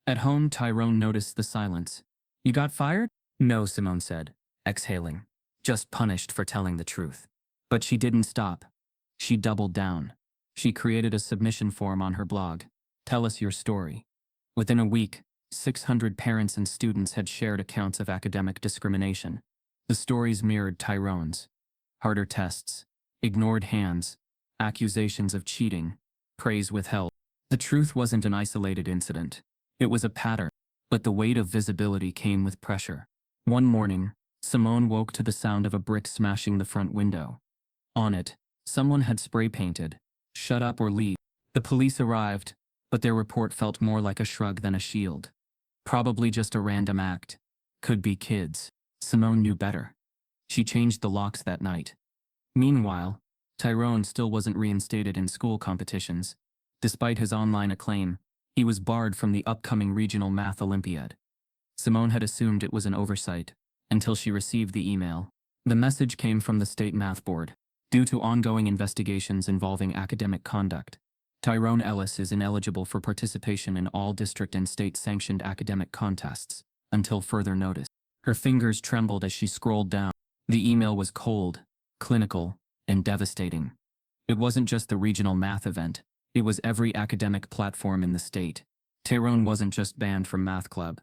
At home, Tyrone noticed the silence. You got fired? No, Simone said, exhaling. Just punished for telling the truth. But she didn't stop. She doubled down. She created a submission form on her blog. Tell us your story. Within a week, 600 parents and students had shared accounts of academic discrimination. The stories mirrored Tyrone's. Harder tests, ignored hands, accusations of cheating, praise withheld. The truth wasn't an isolated incident. It was a pattern, but the weight of visibility came with pressure. One morning, Simone woke to the sound of a brick smashing the front window. On it, someone had spray painted, "Shut up or leave." The police arrived, but their report felt more like a shrug than a shield. Probably just a random act. Could be kids. Simone knew better. She changed the locks that night. Meanwhile, Tyrone still wasn't reinstated in school competitions. Despite his online acclaim, he was barred from the upcoming regional math Olympiad. Simone had assumed it was an oversight, until she received the email. The message came from the state math board. Due to ongoing investigations involving academic conduct, Tyrone Ellis is ineligible for participation in all district and state-sanctioned academic contests, until further notice. Her fingers trembled as she scrolled down. The email was cold, clinical, and devastating. It wasn't just the regional math event, it was every academic platform in the state. Tyrone wasn't just banned from math club.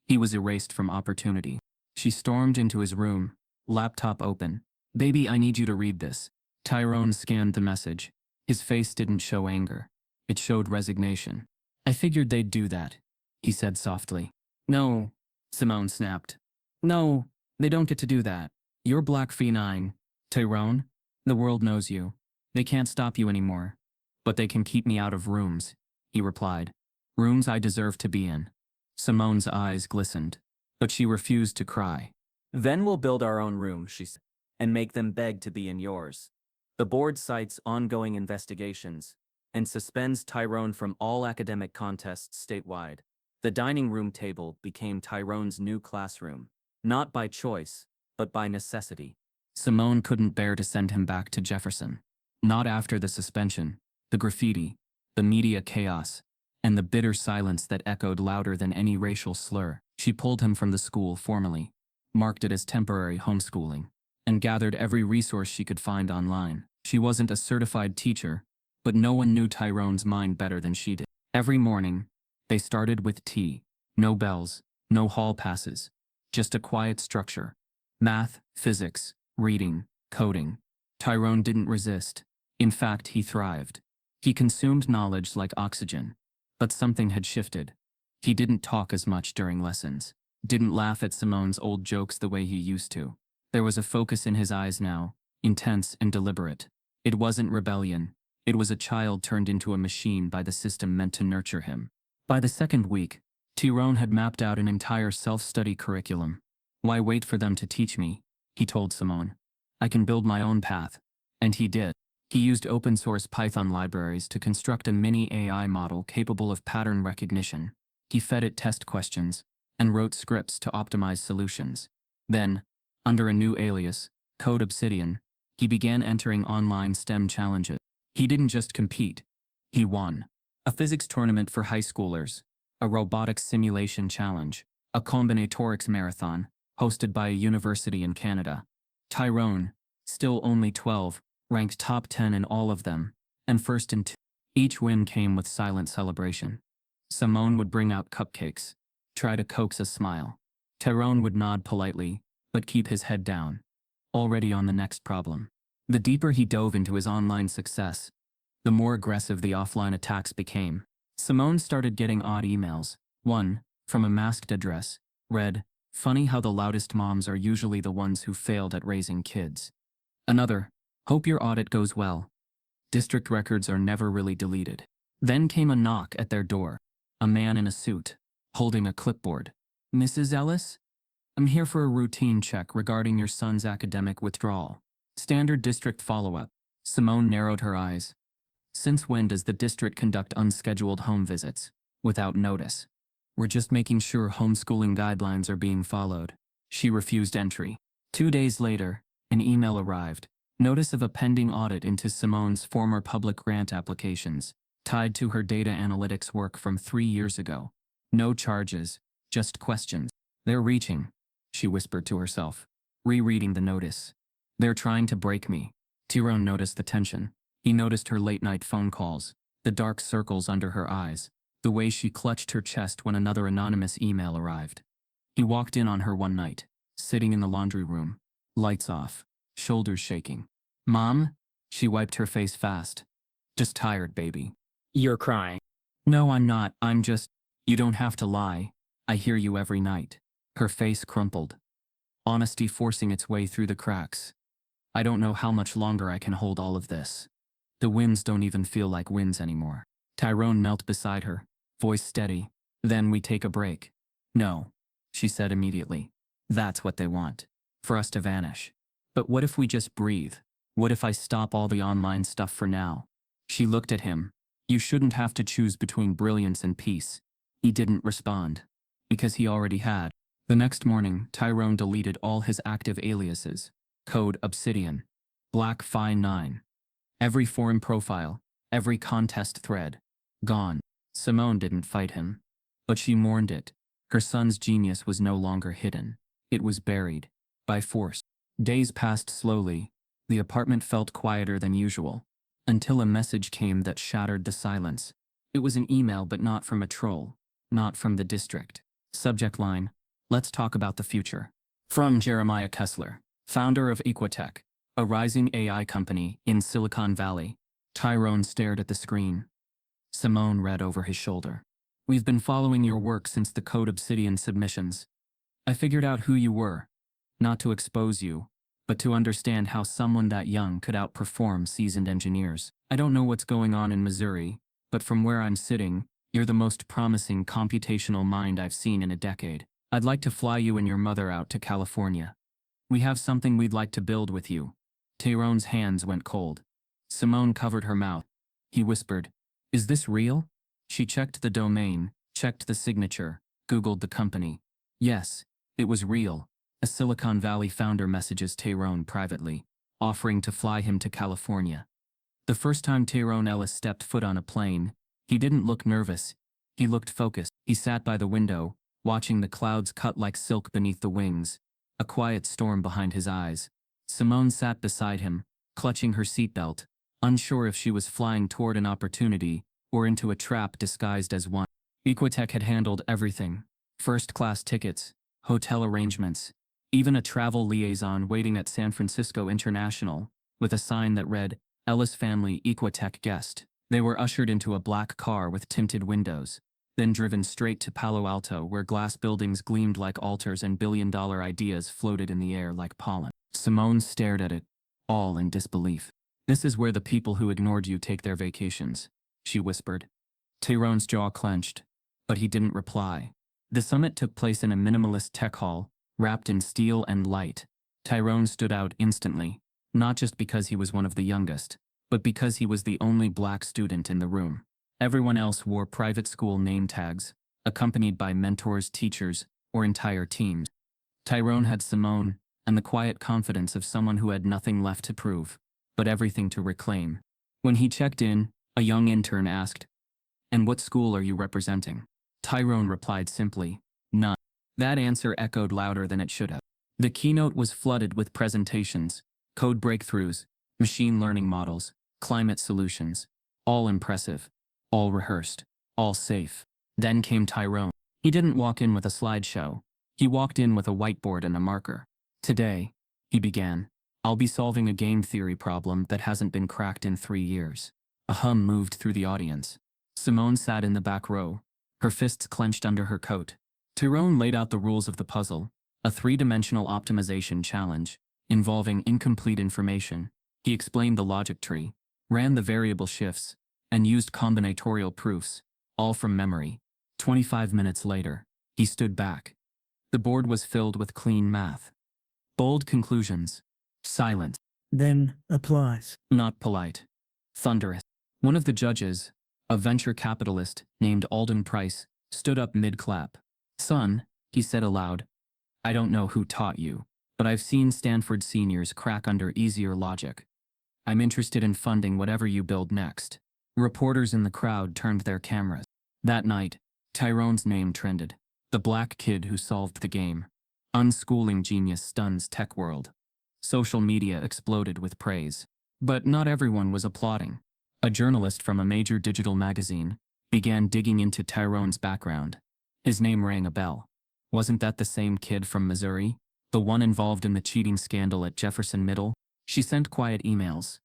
He was erased from opportunity. She stormed into his room, laptop open. Baby, I need you to read this. Tyrone scanned the message. His face didn't show anger. It showed resignation. I figured they'd do that, he said softly. No, Simone snapped. No, they don't get to do that. You're Black Phenine. Tyrone, the world knows you. They can't stop you anymore. But they can keep me out of rooms, he replied. Rooms I deserve to be in. Simone's eyes glistened, but she refused to cry. Then we'll build our own room, she said, and make them beg to be in yours. The board cites ongoing investigations and suspends Tyrone from all academic contests statewide. The dining room table became Tyrone's new classroom, not by choice, but by necessity. Simone couldn't bear to send him back to Jefferson. Not after the suspension, the graffiti, the media chaos, and the bitter silence that echoed louder than any racial slur. She pulled him from the school formally, marked it as temporary homeschooling, and gathered every resource she could find online. She wasn't a certified teacher, but no one knew Tyrone's mind better than she did. Every morning, they started with tea. No bells, no hall passes, just a quiet structure. Math, physics, reading, coding. Tyrone didn't resist. In fact, he thrived. He consumed knowledge like oxygen. But something had shifted. He didn't talk as much during lessons. Didn't laugh at Simone's old jokes the way he used to. There was a focus in his eyes now, intense and deliberate. It wasn't rebellion. It was a child turned into a machine by the system meant to nurture him. By the second week, Tyrone had mapped out an entire self-study curriculum. Why wait for them to teach me? He told Simone. I can build my own path. And he did. He used open-source Python libraries to construct a mini AI model capable of pattern recognition. He fed it test questions and wrote scripts to optimize solutions. Then, under a new alias, Code Obsidian, he began entering online STEM challenges. He didn't just compete, he won. A physics tournament for high schoolers, a robotics simulation challenge, a combinatorics marathon, hosted by a university in Canada. Tyrone, still only 12, ranked top 10 in all of them, and first in two. Each win came with silent celebration. Simone would bring out cupcakes, try to coax a smile. Tyrone would nod politely, but keep his head down, already on the next problem. The deeper he dove into his online success, the more aggressive the offline attacks became. Simone started getting odd emails. One, from a masked address, read, "Funny how the loudest moms are usually the ones who failed at raising kids." Another, "Hope your audit goes well. District records are never really deleted." Then came a knock at their door. A man in a suit, holding a clipboard. "Mrs. Ellis? I'm here for a routine check regarding your son's academic withdrawal. Standard district follow-up." Simone narrowed her eyes. "Since when does the district conduct unscheduled home visits? Without notice. We're just making sure homeschooling guidelines are being followed." She refused entry. 2 days later, an email arrived. Notice of a pending audit into Simone's former public grant applications, tied to her data analytics work from 3 years ago. No charges, just questions. "They're reaching," she whispered to herself, rereading the notice. "They're trying to break me." Tyrone noticed the tension. He noticed her late-night phone calls, the dark circles under her eyes, the way she clutched her chest when another anonymous email arrived. He walked in on her one night, sitting in the laundry room, lights off, shoulders shaking. "Mom?" She wiped her face fast. "Just tired, baby." You're crying. "No, I'm not. I'm just..." "You don't have to lie. I hear you every night." Her face crumpled, honesty forcing its way through the cracks. "I don't know how much longer I can hold all of this. The wins don't even feel like wins anymore." Tyrone knelt beside her, voice steady. "Then we take a break." "No," she said immediately. "That's what they want. For us to vanish. But what if we just breathe? What if I stop all the online stuff for now?" She looked at him. "You shouldn't have to choose between brilliance and peace." He didn't respond, because he already had. The next morning, Tyrone deleted all his active aliases. Code Obsidian. Black Phi 9. Every forum profile, every contest thread. Gone. Simone didn't fight him, but she mourned it. Her son's genius was no longer hidden. It was buried. By force. Days passed slowly. The apartment felt quieter than usual, until a message came that shattered the silence. It was an email, but not from a troll. Not from the district. Subject line: "Let's talk about the future." From Jeremiah Kessler, founder of Equitech, a rising AI company in Silicon Valley. Tyrone stared at the screen. Simone read over his shoulder. "We've been following your work since the Code Obsidian submissions. I figured out who you were. Not to expose you, but to understand how someone that young could outperform seasoned engineers. I don't know what's going on in Missouri, but from where I'm sitting, you're the most promising computational mind I've seen in a decade. I'd like to fly you and your mother out to California. We have something we'd like to build with you." Tyrone's hands went cold. Simone covered her mouth. He whispered, "Is this real?" She checked the domain, checked the signature, Googled the company. Yes, it was real. A Silicon Valley founder messages Tyrone privately, offering to fly him to California. The first time Tyrone Ellis stepped foot on a plane, he didn't look nervous. He looked focused. He sat by the window, watching the clouds cut like silk beneath the wings, a quiet storm behind his eyes. Simone sat beside him, clutching her seatbelt, unsure if she was flying toward an opportunity or into a trap disguised as one. Equitech had handled everything: first-class tickets, hotel arrangements, even a travel liaison waiting at San Francisco International, with a sign that read, "Ellis Family Equitech Guest." They were ushered into a black car with tinted windows, then driven straight to Palo Alto, where glass buildings gleamed like altars and billion-dollar ideas floated in the air like pollen. Simone stared at it, all in disbelief. "This is where the people who ignored you take their vacations," she whispered. Tyrone's jaw clenched, but he didn't reply. The summit took place in a minimalist tech hall, wrapped in steel and light. Tyrone stood out instantly, not just because he was one of the youngest, but because he was the only black student in the room. Everyone else wore private school name tags, accompanied by mentors, teachers, or entire teams. Tyrone had Simone, and the quiet confidence of someone who had nothing left to prove, but everything to reclaim. When he checked in, a young intern asked, "And what school are you representing?" Tyrone replied simply, "None." That answer echoed louder than it should have. The keynote was flooded with presentations, code breakthroughs, machine learning models, climate solutions, all impressive, all rehearsed, all safe. Then came Tyrone. He didn't walk in with a slideshow. He walked in with a whiteboard and a marker. "Today," he began, "I'll be solving a game theory problem that hasn't been cracked in 3 years." A hum moved through the audience. Simone sat in the back row, her fists clenched under her coat. Tyrone laid out the rules of the puzzle, a 3-dimensional optimization challenge, involving incomplete information. He explained the logic tree, ran the variable shifts, and used combinatorial proofs, all from memory. 25 minutes later, he stood back. The board was filled with clean math. Bold conclusions. Silent. Then applause. Not polite. Thunderous. One of the judges, a venture capitalist named Alden Price, stood up mid-clap. "Son," he said aloud, "I don't know who taught you, but I've seen Stanford seniors crack under easier logic. I'm interested in funding whatever you build next." Reporters in the crowd turned their cameras. That night, Tyrone's name trended. The black kid who solved the game. Unschooling genius stuns tech world. Social media exploded with praise. But not everyone was applauding. A journalist from a major digital magazine began digging into Tyrone's background. His name rang a bell. Wasn't that the same kid from Missouri? The one involved in the cheating scandal at Jefferson Middle? She sent quiet emails,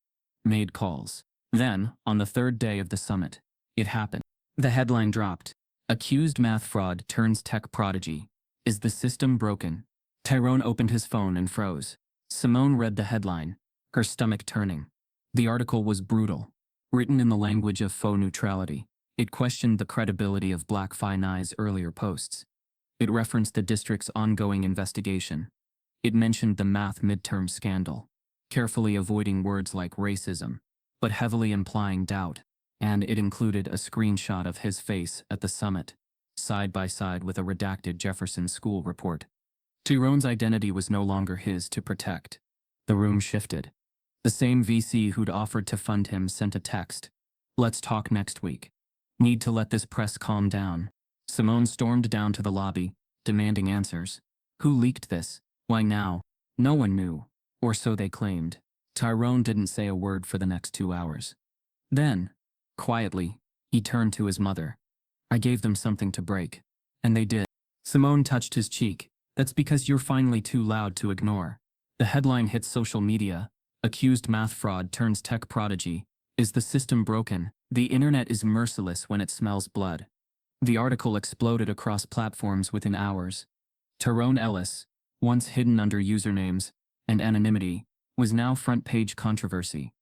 made calls. Then, on the 3rd day of the summit, it happened. The headline dropped. "Accused math fraud turns tech prodigy. Is the system broken?" Tyrone opened his phone and froze. Simone read the headline, her stomach turning. The article was brutal. Written in the language of faux neutrality, it questioned the credibility of Black Fi-Nye's earlier posts. It referenced the district's ongoing investigation. It mentioned the math midterm scandal, carefully avoiding words like racism, but heavily implying doubt. And it included a screenshot of his face at the summit, side by side with a redacted Jefferson School report. Tyrone's identity was no longer his to protect. The room shifted. The same VC who'd offered to fund him sent a text. "Let's talk next week. Need to let this press calm down." Simone stormed down to the lobby, demanding answers. Who leaked this? Why now? No one knew, or so they claimed. Tyrone didn't say a word for the next 2 hours. Then, quietly, he turned to his mother. "I gave them something to break. And they did." Simone touched his cheek. "That's because you're finally too loud to ignore." The headline hit social media. "Accused math fraud turns tech prodigy. Is the system broken? The internet is merciless when it smells blood." The article exploded across platforms within hours. Tyrone Ellis, once hidden under usernames and anonymity, was now front-page controversy.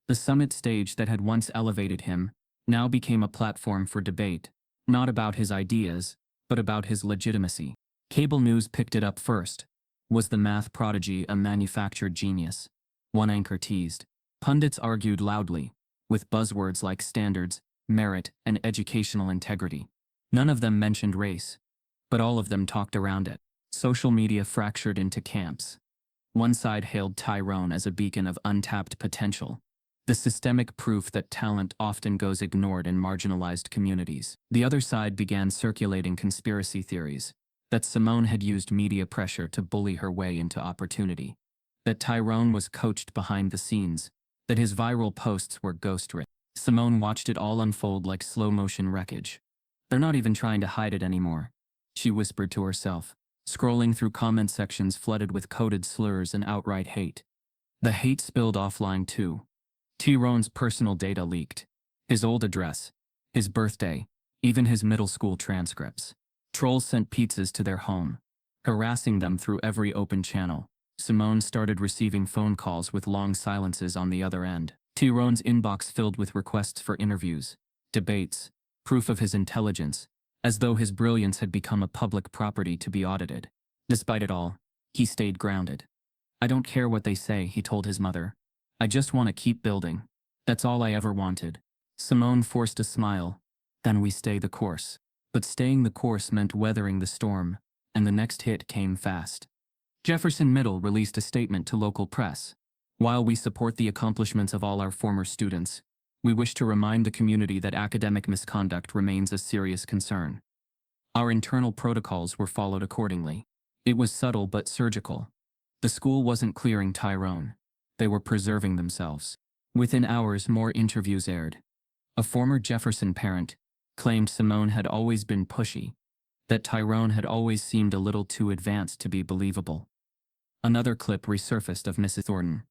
The summit stage that had once elevated him now became a platform for debate, not about his ideas, but about his legitimacy. Cable news picked it up first. Was the math prodigy a manufactured genius? One anchor teased. Pundits argued loudly, with buzzwords like standards, merit, and educational integrity. None of them mentioned race, but all of them talked around it. Social media fractured into camps. One side hailed Tyrone as a beacon of untapped potential, the systemic proof that talent often goes ignored in marginalized communities. The other side began circulating conspiracy theories, that Simone had used media pressure to bully her way into opportunity, that Tyrone was coached behind the scenes, that his viral posts were ghost-written. Simone watched it all unfold like slow-motion wreckage. "They're not even trying to hide it anymore," she whispered to herself, scrolling through comment sections flooded with coded slurs and outright hate. The hate spilled offline too. Tyrone's personal data leaked. His old address, his birthday, even his middle school transcripts. Trolls sent pizzas to their home, harassing them through every open channel. Simone started receiving phone calls with long silences on the other end. Tyrone's inbox filled with requests for interviews, debates, proof of his intelligence, as though his brilliance had become a public property to be audited. Despite it all, he stayed grounded. "I don't care what they say," he told his mother. "I just want to keep building. That's all I ever wanted." Simone forced a smile. "Then we stay the course." But staying the course meant weathering the storm, and the next hit came fast. Jefferson Middle released a statement to local press. While we support the accomplishments of all our former students, we wish to remind the community that academic misconduct remains a serious concern. Our internal protocols were followed accordingly. It was subtle but surgical. The school wasn't clearing Tyrone. They were preserving themselves. Within hours, more interviews aired. A former Jefferson parent claimed Simone had always been pushy, that Tyrone had always seemed a little too advanced to be believable. Another clip resurfaced of Mrs. Thornton,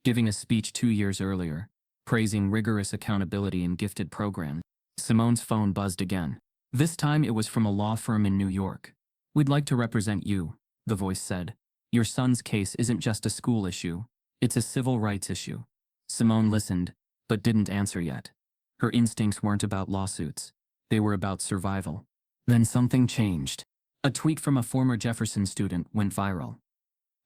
giving a speech 2 years earlier, praising rigorous accountability in gifted programs. Simone's phone buzzed again. This time it was from a law firm in New York. "We'd like to represent you," the voice said. "Your son's case isn't just a school issue, it's a civil rights issue." Simone listened, but didn't answer yet. Her instincts weren't about lawsuits. They were about survival. Then something changed. A tweet from a former Jefferson student went viral.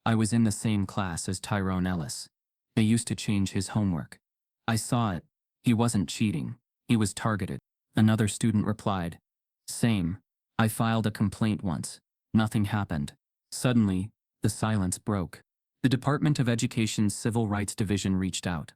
"I was in the same class as Tyrone Ellis. They used to change his homework. I saw it. He wasn't cheating. He was targeted." Another student replied, "Same. I filed a complaint once. Nothing happened." Suddenly, the silence broke. The Department of Education's Civil Rights Division reached out.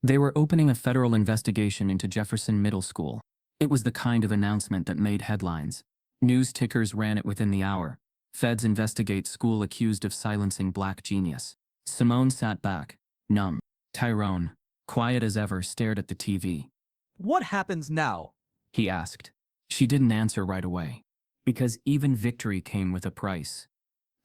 They were opening a federal investigation into Jefferson Middle School. It was the kind of announcement that made headlines. News tickers ran it within the hour. "Feds investigate school accused of silencing black genius." Simone sat back, numb. Tyrone, quiet as ever, stared at the TV. "What happens now?" he asked. She didn't answer right away. Because even victory came with a price.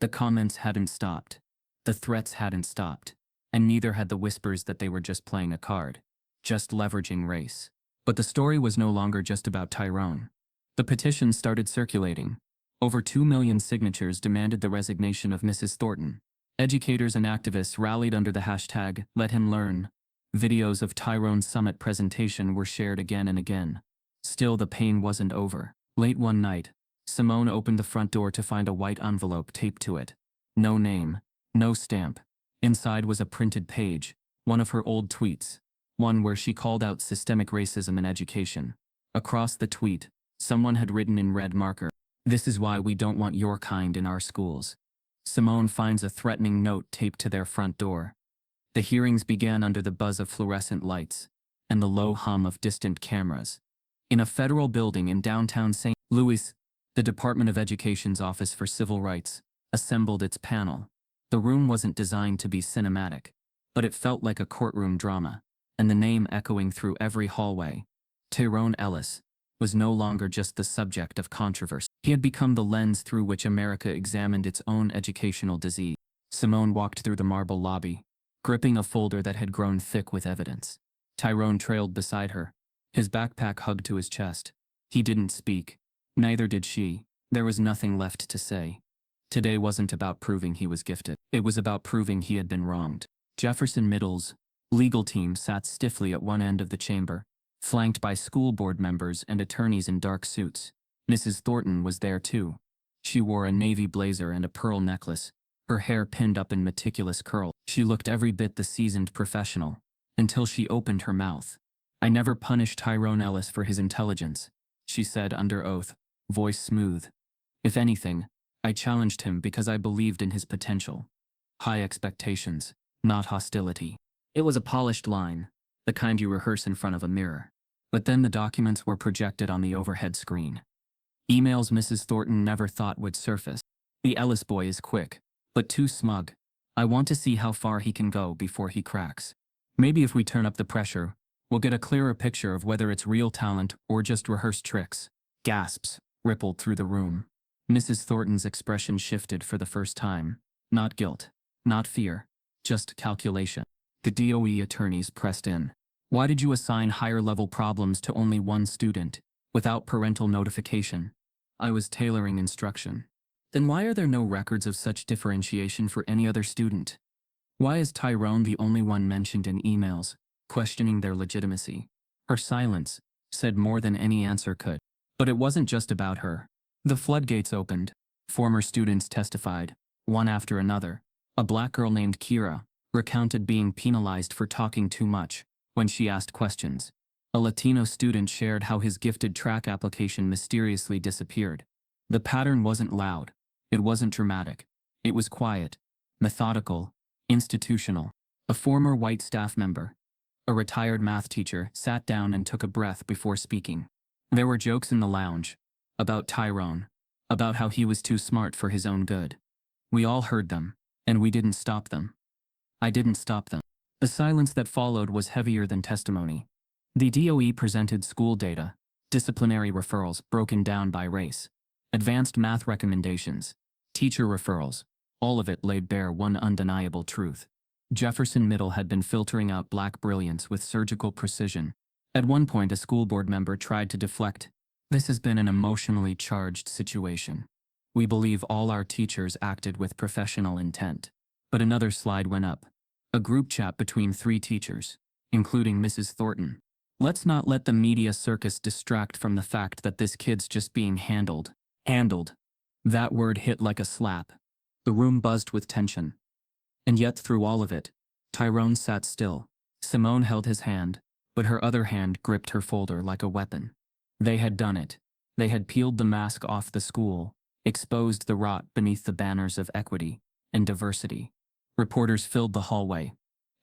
The comments hadn't stopped. The threats hadn't stopped. And neither had the whispers that they were just playing a card. Just leveraging race. But the story was no longer just about Tyrone. The petition started circulating. Over 2 million signatures demanded the resignation of Mrs. Thornton. Educators and activists rallied under the hashtag #LetHimLearn. Videos of Tyrone's summit presentation were shared again and again. Still, the pain wasn't over. Late one night, Simone opened the front door to find a white envelope taped to it. No name, no stamp. Inside was a printed page, one of her old tweets, one where she called out systemic racism in education. Across the tweet, someone had written in red marker, "This is why we don't want your kind in our schools." Simone finds a threatening note taped to their front door. The hearings began under the buzz of fluorescent lights and the low hum of distant cameras. In a federal building in downtown St. Louis, the Department of Education's Office for Civil Rights assembled its panel. The room wasn't designed to be cinematic, but it felt like a courtroom drama, and the name echoing through every hallway. Tyrone Ellis was no longer just the subject of controversy. He had become the lens through which America examined its own educational disease. Simone walked through the marble lobby, gripping a folder that had grown thick with evidence. Tyrone trailed beside her, his backpack hugged to his chest. He didn't speak. Neither did she. There was nothing left to say. Today wasn't about proving he was gifted. It was about proving he had been wronged. Jefferson Middle's legal team sat stiffly at one end of the chamber, flanked by school board members and attorneys in dark suits. Mrs. Thornton was there too. She wore a navy blazer and a pearl necklace, her hair pinned up in meticulous curl. She looked every bit the seasoned professional, until she opened her mouth. "I never punished Tyrone Ellis for his intelligence," she said under oath, voice smooth. "If anything, I challenged him because I believed in his potential. High expectations, not hostility." It was a polished line, the kind you rehearse in front of a mirror. But then the documents were projected on the overhead screen. Emails Mrs. Thornton never thought would surface. "The Ellis boy is quick, but too smug. I want to see how far he can go before he cracks. Maybe if we turn up the pressure, we'll get a clearer picture of whether it's real talent or just rehearsed tricks." Gasps rippled through the room. Mrs. Thornton's expression shifted for the first time. Not guilt, not fear, just calculation. The DOE attorneys pressed in. "Why did you assign higher-level problems to only one student, without parental notification?" "I was tailoring instruction." "Then why are there no records of such differentiation for any other student? Why is Tyrone the only one mentioned in emails, questioning their legitimacy?" Her silence said more than any answer could. But it wasn't just about her. The floodgates opened. Former students testified, one after another. A black girl named Kira recounted being penalized for talking too much when she asked questions. A Latino student shared how his gifted track application mysteriously disappeared. The pattern wasn't loud. It wasn't dramatic. It was quiet. methodical, institutional. A former white staff member, a retired math teacher, sat down and took a breath before speaking. There were jokes in the lounge about Tyrone, about how he was too smart for his own good. We all heard them, and we didn't stop them. I didn't stop them. The silence that followed was heavier than testimony. The DOE presented school data, disciplinary referrals broken down by race, advanced math recommendations, teacher referrals. All of it laid bare one undeniable truth. Jefferson Middle had been filtering out black brilliance with surgical precision. At one point, a school board member tried to deflect. This has been an emotionally charged situation. We believe all our teachers acted with professional intent. But another slide went up. A group chat between 3 teachers, including Mrs. Thornton. Let's not let the media circus distract from the fact that this kid's just being handled. Handled. That word hit like a slap. The room buzzed with tension. And yet through all of it, Tyrone sat still. Simone held his hand, but her other hand gripped her folder like a weapon. They had done it. They had peeled the mask off the school, exposed the rot beneath the banners of equity and diversity. Reporters filled the hallway.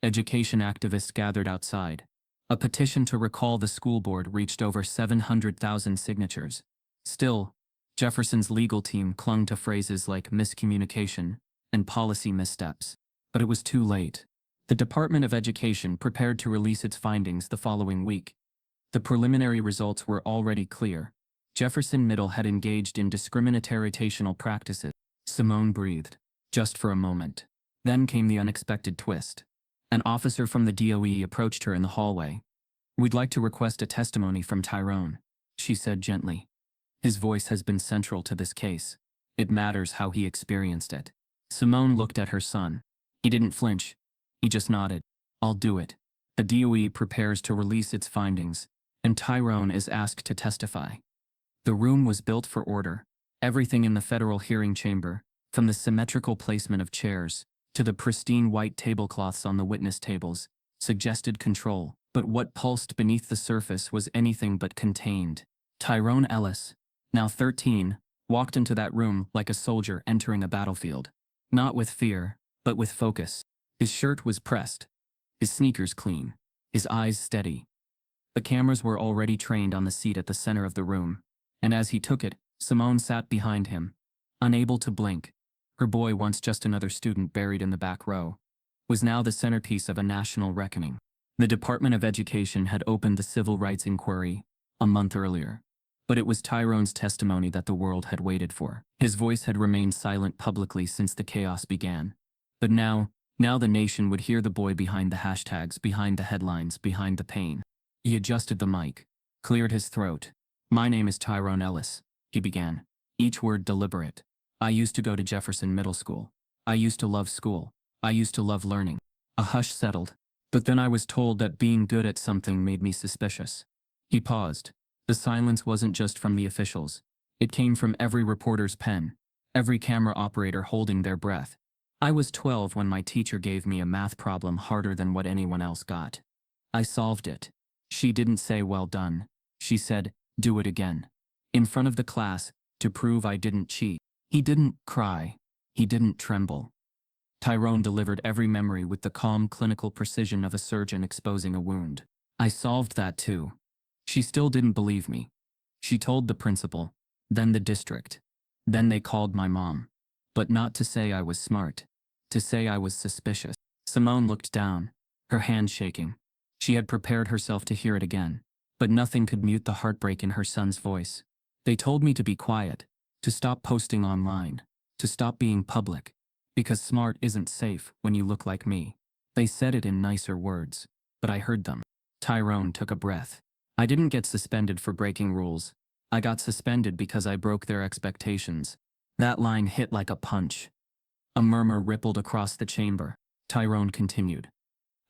Education activists gathered outside. A petition to recall the school board reached over 700,000 signatures. Still, Jefferson's legal team clung to phrases like miscommunication and policy missteps. But it was too late. The Department of Education prepared to release its findings the following week. The preliminary results were already clear. Jefferson Middle had engaged in discriminatory practices. Simone breathed, just for a moment. Then came the unexpected twist. An officer from the DOE approached her in the hallway. "We'd like to request a testimony from Tyrone," she said gently. "His voice has been central to this case. It matters how he experienced it." Simone looked at her son. He didn't flinch. He just nodded. "I'll do it." The DOE prepares to release its findings, and Tyrone is asked to testify. The room was built for order. Everything in the federal hearing chamber, from the symmetrical placement of chairs to the pristine white tablecloths on the witness tables, suggested control. But what pulsed beneath the surface was anything but contained. Tyrone Ellis, now 13, walked into that room like a soldier entering a battlefield. Not with fear, but with focus. His shirt was pressed, his sneakers clean, his eyes steady. The cameras were already trained on the seat at the center of the room, and as he took it, Simone sat behind him, unable to blink. Her boy, once just another student buried in the back row, was now the centerpiece of a national reckoning. The Department of Education had opened the civil rights inquiry a month earlier, but it was Tyrone's testimony that the world had waited for. His voice had remained silent publicly since the chaos began. But now the nation would hear the boy behind the hashtags, behind the headlines, behind the pain. He adjusted the mic, cleared his throat. "My name is Tyrone Ellis," he began, each word deliberate. "I used to go to Jefferson Middle School. I used to love school. I used to love learning." A hush settled. "But then I was told that being good at something made me suspicious." He paused. The silence wasn't just from the officials. It came from every reporter's pen, every camera operator holding their breath. "I was 12 when my teacher gave me a math problem harder than what anyone else got. I solved it." She didn't say "well done." She said, "do it again." In front of the class, to prove I didn't cheat. He didn't cry. He didn't tremble. Tyrone delivered every memory with the calm clinical precision of a surgeon exposing a wound. "I solved that too." She still didn't believe me. She told the principal, then the district. Then they called my mom. But not to say I was smart. To say I was suspicious. Simone looked down, her hand shaking. She had prepared herself to hear it again. But nothing could mute the heartbreak in her son's voice. "They told me to be quiet, to stop posting online, to stop being public, because smart isn't safe when you look like me." They said it in nicer words, but I heard them. Tyrone took a breath. "I didn't get suspended for breaking rules. I got suspended because I broke their expectations." That line hit like a punch. A murmur rippled across the chamber. Tyrone continued.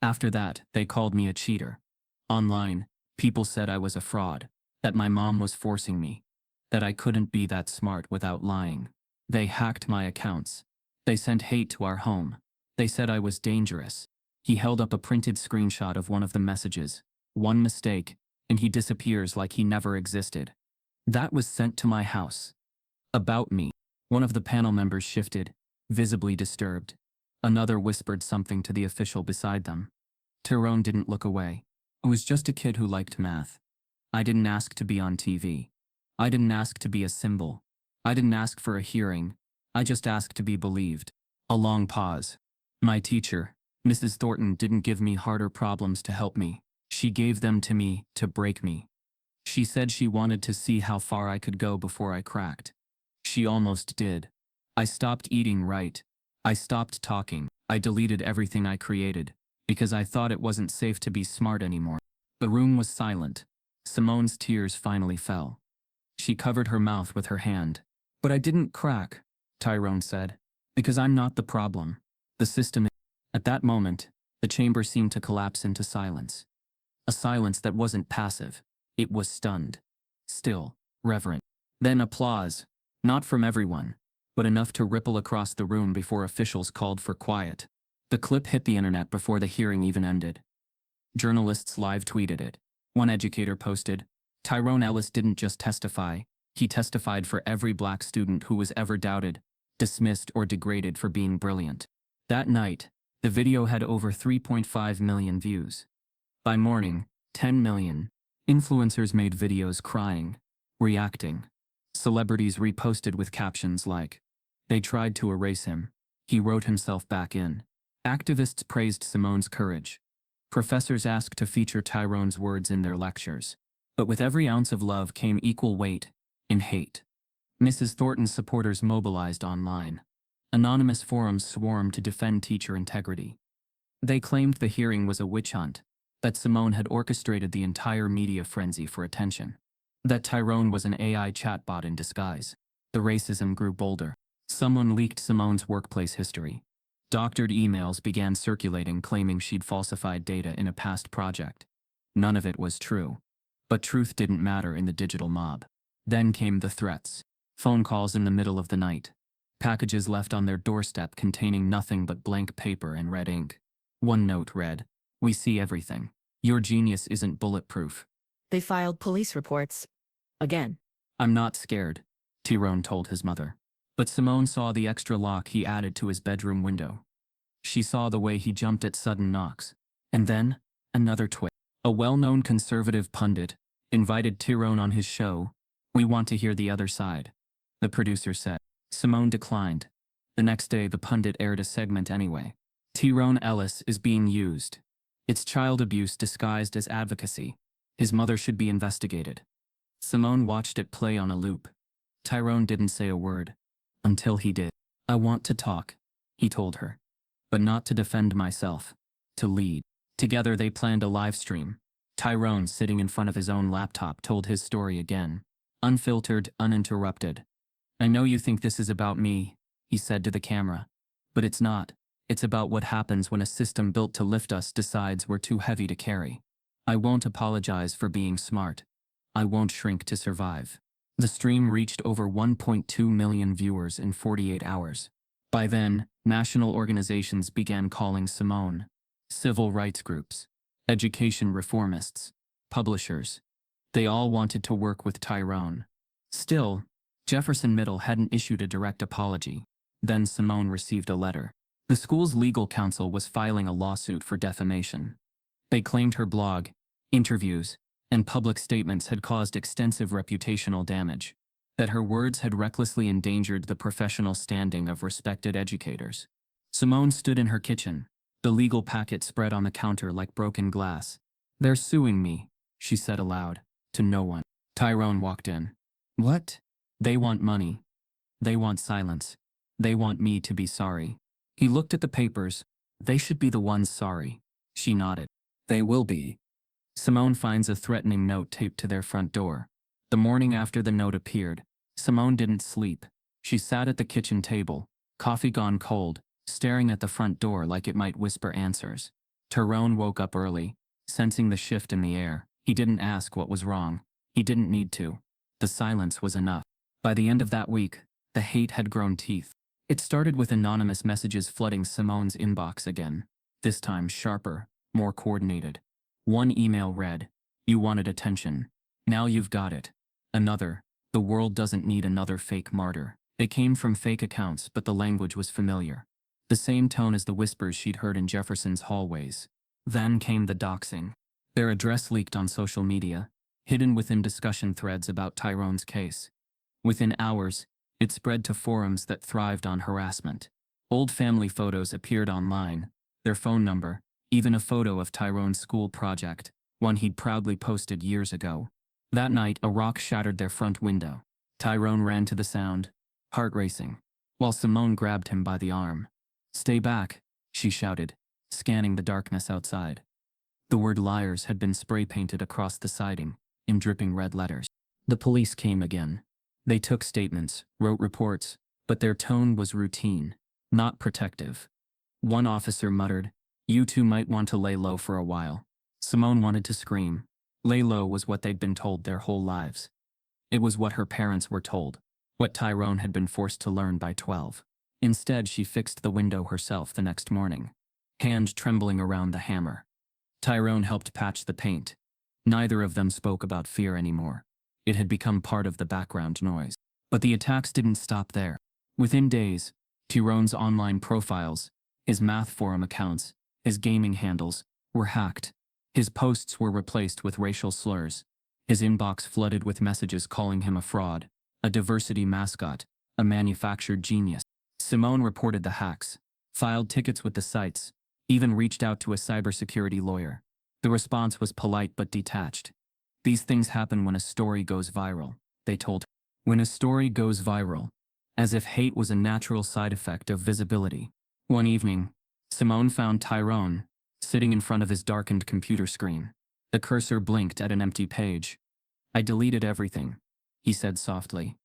"After that, they called me a cheater. Online, people said I was a fraud, that my mom was forcing me, that I couldn't be that smart without lying. They hacked my accounts. They sent hate to our home. They said I was dangerous." He held up a printed screenshot of one of the messages. "One mistake, and he disappears like he never existed. That was sent to my house. About me." One of the panel members shifted, visibly disturbed. Another whispered something to the official beside them. Tyrone didn't look away. I was just a kid who liked math. I didn't ask to be on TV. I didn't ask to be a symbol. I didn't ask for a hearing. I just asked to be believed. A long pause. My teacher, Mrs. Thornton, didn't give me harder problems to help me. She gave them to me to break me. She said she wanted to see how far I could go before I cracked. She almost did. I stopped eating right. I stopped talking. I deleted everything I created, because I thought it wasn't safe to be smart anymore. The room was silent. Simone's tears finally fell. She covered her mouth with her hand. But I didn't crack, Tyrone said, because I'm not the problem. The system is. At that moment, the chamber seemed to collapse into silence. A silence that wasn't passive. It was stunned. Still, reverent. Then applause. Not from everyone, but enough to ripple across the room before officials called for quiet. The clip hit the internet before the hearing even ended. Journalists live tweeted it. One educator posted, "Tyrone Ellis didn't just testify, he testified for every black student who was ever doubted, dismissed, or degraded for being brilliant." That night, the video had over 3.5 million views. By morning, 10 million. Influencers made videos crying, reacting. Celebrities reposted with captions like, "They tried to erase him. He wrote himself back in." Activists praised Simone's courage. Professors asked to feature Tyrone's words in their lectures. But with every ounce of love came equal weight in hate. Mrs. Thornton's supporters mobilized online. Anonymous forums swarmed to defend teacher integrity. They claimed the hearing was a witch hunt, that Simone had orchestrated the entire media frenzy for attention, that Tyrone was an AI chatbot in disguise. The racism grew bolder. Someone leaked Simone's workplace history. Doctored emails began circulating claiming she'd falsified data in a past project. None of it was true. But truth didn't matter in the digital mob. Then came the threats. Phone calls in the middle of the night. Packages left on their doorstep containing nothing but blank paper and red ink. One note read, "We see everything. Your genius isn't bulletproof." They filed police reports. Again. "I'm not scared," Tyrone told his mother. But Simone saw the extra lock he added to his bedroom window. She saw the way he jumped at sudden knocks. And then, another twist. A well-known conservative pundit invited Tyrone on his show. "We want to hear the other side," the producer said. Simone declined. The next day, the pundit aired a segment anyway. "Tyrone Ellis is being used. It's child abuse disguised as advocacy. His mother should be investigated." Simone watched it play on a loop. Tyrone didn't say a word. Until he did. "I want to talk," he told her. "But not to defend myself. To lead." Together they planned a live stream. Tyrone, sitting in front of his own laptop, told his story again. Unfiltered, uninterrupted. "I know you think this is about me," he said to the camera. "But it's not. It's about what happens when a system built to lift us decides we're too heavy to carry. I won't apologize for being smart. I won't shrink to survive." The stream reached over 1.2 million viewers in 48 hours. By then, national organizations began calling Simone. Civil rights groups, education reformists, publishers. They all wanted to work with Tyrone. Still, Jefferson Middle hadn't issued a direct apology. Then Simone received a letter. The school's legal counsel was filing a lawsuit for defamation. They claimed her blog, interviews, and public statements had caused extensive reputational damage, that her words had recklessly endangered the professional standing of respected educators. Simone stood in her kitchen, the legal packet spread on the counter like broken glass. "They're suing me," she said aloud, to no one. Tyrone walked in. "What?" "They want money. They want silence. They want me to be sorry." He looked at the papers. "They should be the ones sorry." She nodded. "They will be." Simone finds a threatening note taped to their front door. The morning after the note appeared, Simone didn't sleep. She sat at the kitchen table, coffee gone cold, staring at the front door like it might whisper answers. Tyrone woke up early, sensing the shift in the air. He didn't ask what was wrong. He didn't need to. The silence was enough. By the end of that week, the hate had grown teeth. It started with anonymous messages flooding Simone's inbox again, this time sharper, more coordinated. One email read, "You wanted attention. Now you've got it." Another, "The world doesn't need another fake martyr." They came from fake accounts, but the language was familiar. the same tone as the whispers she'd heard in Jefferson's hallways. Then came the doxing. Their address leaked on social media, hidden within discussion threads about Tyrone's case. Within hours, it spread to forums that thrived on harassment. Old family photos appeared online, their phone number, even a photo of Tyrone's school project, one he'd proudly posted years ago. That night, a rock shattered their front window. Tyrone ran to the sound, heart racing, while Simone grabbed him by the arm. "Stay back," she shouted, scanning the darkness outside. The word liars had been spray-painted across the siding, in dripping red letters. The police came again. They took statements, wrote reports, but their tone was routine, not protective. One officer muttered, "You two might want to lay low for a while." Simone wanted to scream. Lay low was what they'd been told their whole lives. It was what her parents were told, what Tyrone had been forced to learn by 12. Instead, she fixed the window herself the next morning, hand trembling around the hammer. Tyrone helped patch the paint. Neither of them spoke about fear anymore. It had become part of the background noise. But the attacks didn't stop there. Within days, Tyrone's online profiles, his math forum accounts, his gaming handles, were hacked. His posts were replaced with racial slurs. His inbox flooded with messages calling him a fraud, a diversity mascot, a manufactured genius. Simone reported the hacks, filed tickets with the sites, even reached out to a cybersecurity lawyer. The response was polite but detached. "These things happen when a story goes viral," they told her. When a story goes viral, as if hate was a natural side effect of visibility. One evening, Simone found Tyrone sitting in front of his darkened computer screen. The cursor blinked at an empty page. "I deleted everything," he said softly.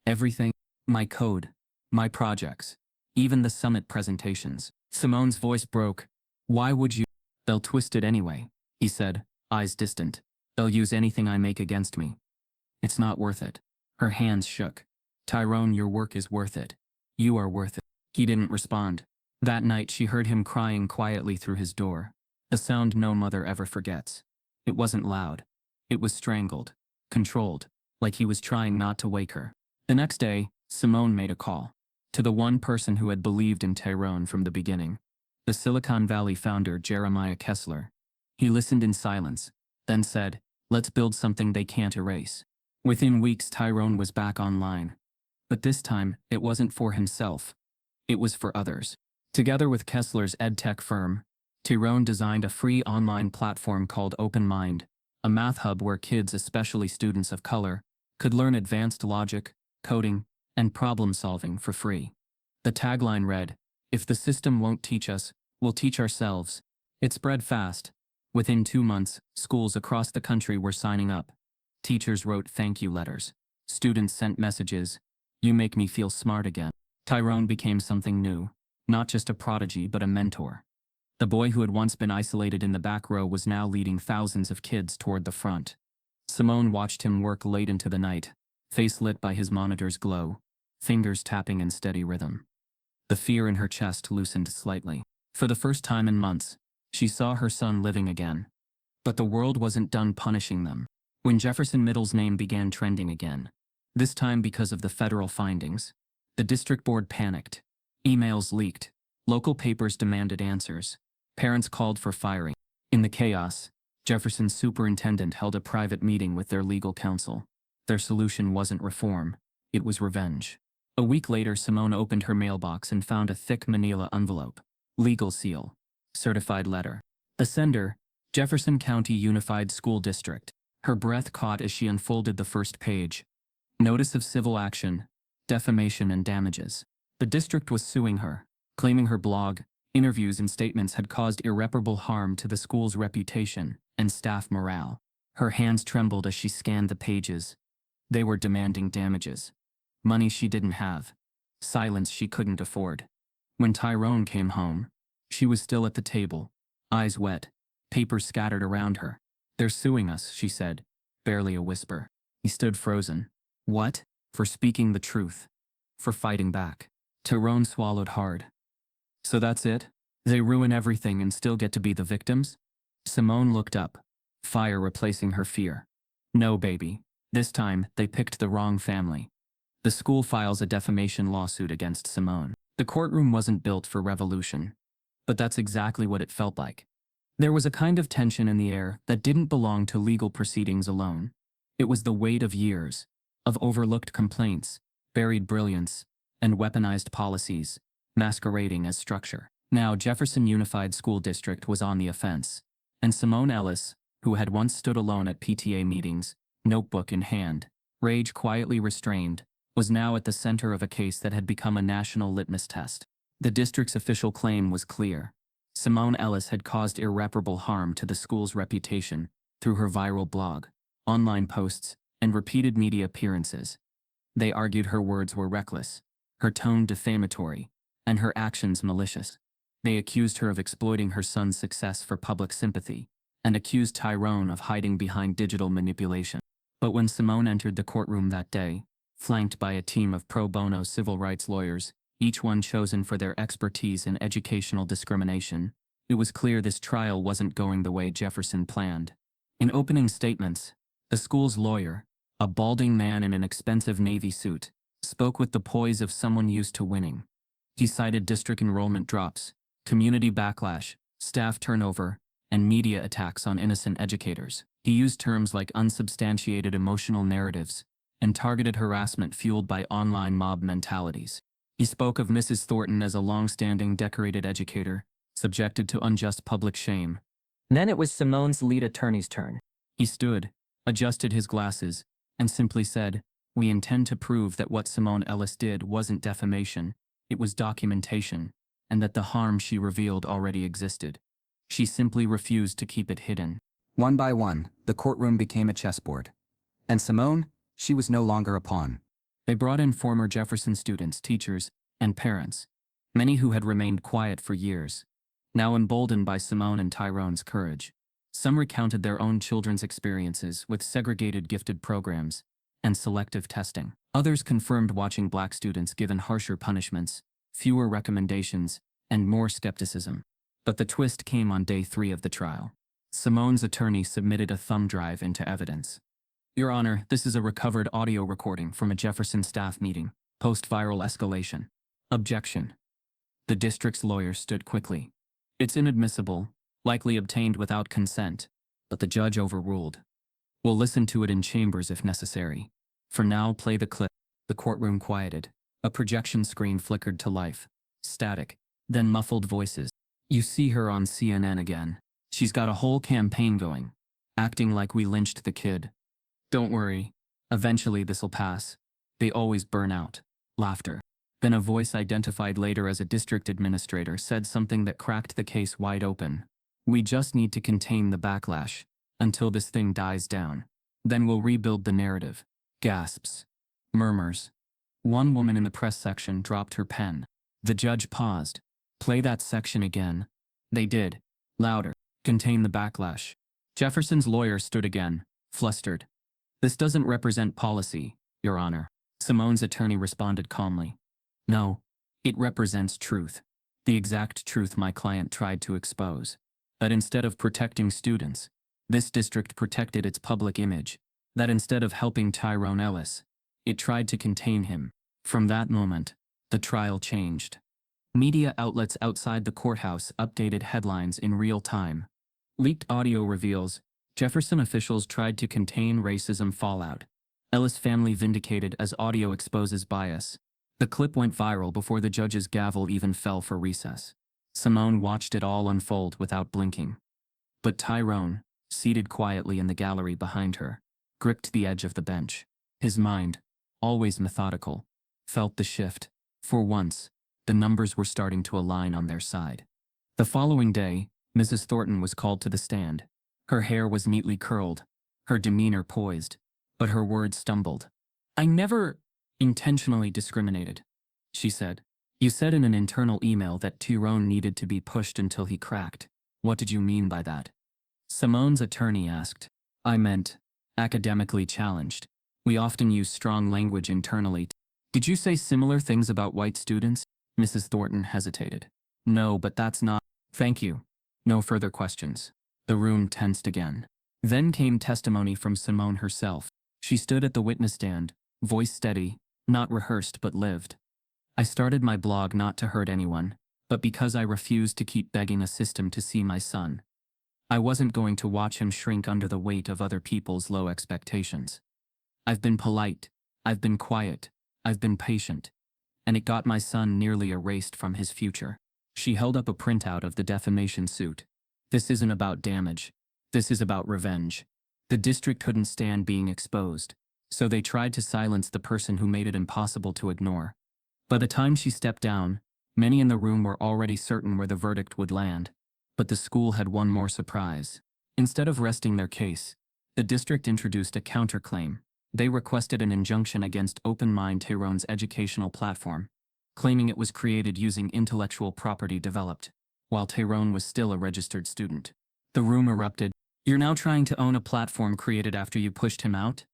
"Everything? My code, my projects, even the summit presentations." Simone's voice broke. "Why would you?" "They'll twist it anyway," he said, eyes distant. "They'll use anything I make against me. It's not worth it." Her hands shook. "Tyrone, your work is worth it. You are worth it." He didn't respond. That night she heard him crying quietly through his door. A sound no mother ever forgets. It wasn't loud. It was strangled, controlled, like he was trying not to wake her. The next day, Simone made a call. To the one person who had believed in Tyrone from the beginning. The Silicon Valley founder Jeremiah Kessler. He listened in silence, then said, "Let's build something they can't erase." Within weeks, Tyrone was back online. But this time, it wasn't for himself. It was for others. Together with Kessler's edtech firm, Tyrone designed a free online platform called Open Mind, a math hub where kids, especially students of color, could learn advanced logic, coding, and problem-solving for free. The tagline read, "If the system won't teach us, we'll teach ourselves." It spread fast. Within 2 months, schools across the country were signing up. Teachers wrote thank you letters. Students sent messages, "You make me feel smart again." Tyrone became something new, not just a prodigy but a mentor. The boy who had once been isolated in the back row was now leading thousands of kids toward the front. Simone watched him work late into the night, face lit by his monitor's glow, fingers tapping in steady rhythm. The fear in her chest loosened slightly. For the first time in months, she saw her son living again. But the world wasn't done punishing them. When Jefferson Middle's name began trending again, this time because of the federal findings, the district board panicked. Emails leaked. Local papers demanded answers. Parents called for firing. In the chaos, Jefferson's superintendent held a private meeting with their legal counsel. Their solution wasn't reform. It was revenge. A week later, Simone opened her mailbox and found a thick manila envelope. Legal seal. Certified letter. The sender, Jefferson County Unified School District. Her breath caught as she unfolded the first page. Notice of civil action, defamation and damages. The district was suing her, claiming her blog, interviews and statements had caused irreparable harm to the school's reputation and staff morale. Her hands trembled as she scanned the pages. They were demanding damages. Money she didn't have. Silence she couldn't afford. When Tyrone came home, she was still at the table, eyes wet, papers scattered around her. "They're suing us," she said, barely a whisper. He stood frozen. What? For speaking the truth. For fighting back. Tyrone swallowed hard. "So that's it? They ruin everything and still get to be the victims?" Simone looked up, fire replacing her fear. "No, baby. This time, they picked the wrong family." The school files a defamation lawsuit against Simone. The courtroom wasn't built for revolution, but that's exactly what it felt like. There was a kind of tension in the air that didn't belong to legal proceedings alone. It was the weight of years, of overlooked complaints, buried brilliance, and weaponized policies, masquerading as structure. Now Jefferson Unified School District was on the offense, and Simone Ellis, who had once stood alone at PTA meetings, notebook in hand, rage quietly restrained, was now at the center of a case that had become a national litmus test. The district's official claim was clear. Simone Ellis had caused irreparable harm to the school's reputation through her viral blog, online posts, and repeated media appearances. They argued her words were reckless, her tone defamatory, and her actions malicious. They accused her of exploiting her son's success for public sympathy, and accused Tyrone of hiding behind digital manipulation. But when Simone entered the courtroom that day, flanked by a team of pro bono civil rights lawyers, each one chosen for their expertise in educational discrimination, it was clear this trial wasn't going the way Jefferson planned. In opening statements, the school's lawyer, a balding man in an expensive navy suit, spoke with the poise of someone used to winning. He cited district enrollment drops, community backlash, staff turnover, and media attacks on innocent educators. He used terms like unsubstantiated emotional narratives and targeted harassment fueled by online mob mentalities. He spoke of Mrs. Thornton as a long-standing decorated educator, subjected to unjust public shame. Then it was Simone's lead attorney's turn. He stood, adjusted his glasses, and simply said, "We intend to prove that what Simone Ellis did wasn't defamation, it was documentation, and that the harm she revealed already existed. She simply refused to keep it hidden." One by one, the courtroom became a chessboard. And Simone, she was no longer a pawn. They brought in former Jefferson students, teachers, and parents, many who had remained quiet for years, now emboldened by Simone and Tyrone's courage. Some recounted their own children's experiences with segregated gifted programs and selective testing. Others confirmed watching black students given harsher punishments, fewer recommendations, and more skepticism. But the twist came on day 3 of the trial. Simone's attorney submitted a thumb drive into evidence. "Your Honor, this is a recovered audio recording from a Jefferson staff meeting, post-viral escalation." Objection. The district's lawyer stood quickly. "It's inadmissible, likely obtained without consent," but the judge overruled. "We'll listen to it in chambers if necessary. For now, play the clip." The courtroom quieted. A projection screen flickered to life. Static, then muffled voices. "You see her on CNN again. She's got a whole campaign going, acting like we lynched the kid. Don't worry. Eventually this'll pass. They always burn out." Laughter. Then a voice identified later as a district administrator said something that cracked the case wide open. "We just need to contain the backlash until this thing dies down. Then we'll rebuild the narrative." Gasps. Murmurs. One woman in the press section dropped her pen. The judge paused. "Play that section again." They did. Louder. "Contain the backlash." Jefferson's lawyer stood again, flustered. "This doesn't represent policy, Your Honor." Simone's attorney responded calmly. "No, it represents truth. The exact truth my client tried to expose. That instead of protecting students, this district protected its public image. That instead of helping Tyrone Ellis, it tried to contain him." From that moment, the trial changed. Media outlets outside the courthouse updated headlines in real time. Leaked audio reveals Jefferson officials tried to contain racism fallout. Ellis family vindicated as audio exposes bias. The clip went viral before the judge's gavel even fell for recess. Simone watched it all unfold without blinking. But Tyrone, seated quietly in the gallery behind her, gripped the edge of the bench. His mind, always methodical, felt the shift. For once, the numbers were starting to align on their side. The following day, Mrs. Thornton was called to the stand. Her hair was neatly curled, her demeanor poised, but her words stumbled. "I never intentionally discriminated," she said. "You said in an internal email that Tyrone needed to be pushed until he cracked. What did you mean by that?" Simone's attorney asked. "I meant academically challenged. We often use strong language internally." "Did you say similar things about white students?" Mrs. Thornton hesitated. "No, but that's not." "Thank you. No further questions." The room tensed again. Then came testimony from Simone herself. She stood at the witness stand, voice steady, not rehearsed but lived. I started my blog not to hurt anyone, but because I refused to keep begging a system to see my son. I wasn't going to watch him shrink under the weight of other people's low expectations. I've been polite, I've been quiet, I've been patient, and it got my son nearly erased from his future. She held up a printout of the defamation suit. This isn't about damage. This is about revenge. The district couldn't stand being exposed, so they tried to silence the person who made it impossible to ignore. By the time she stepped down, many in the room were already certain where the verdict would land. But the school had one more surprise. Instead of resting their case, the district introduced a counterclaim. They requested an injunction against Open Mind Tyrone's educational platform, claiming it was created using intellectual property developed, while Tyrone was still a registered student. The room erupted. "You're now trying to own a platform created after you pushed him out?"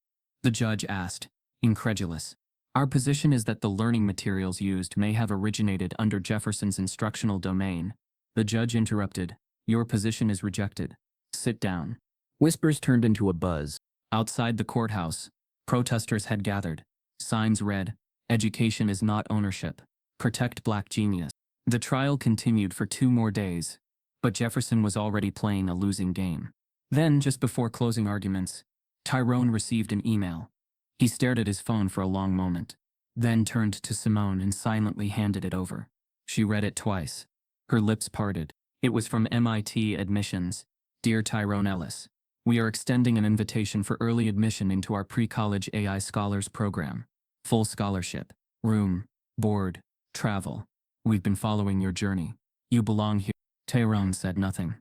The judge asked, incredulous. "Our position is that the learning materials used may have originated under Jefferson's instructional domain." The judge interrupted. "Your position is rejected. Sit down." Whispers turned into a buzz. Outside the courthouse, protesters had gathered. Signs read, "Education is not ownership. Protect Black genius." The trial continued for 2 more days, but Jefferson was already playing a losing game. Then, just before closing arguments, Tyrone received an email. He stared at his phone for a long moment, then turned to Simone and silently handed it over. She read it twice. Her lips parted. It was from MIT Admissions. "Dear Tyrone Ellis, we are extending an invitation for early admission into our pre-college AI Scholars program. Full scholarship, room, board, travel. We've been following your journey. You belong here." Tyrone said nothing.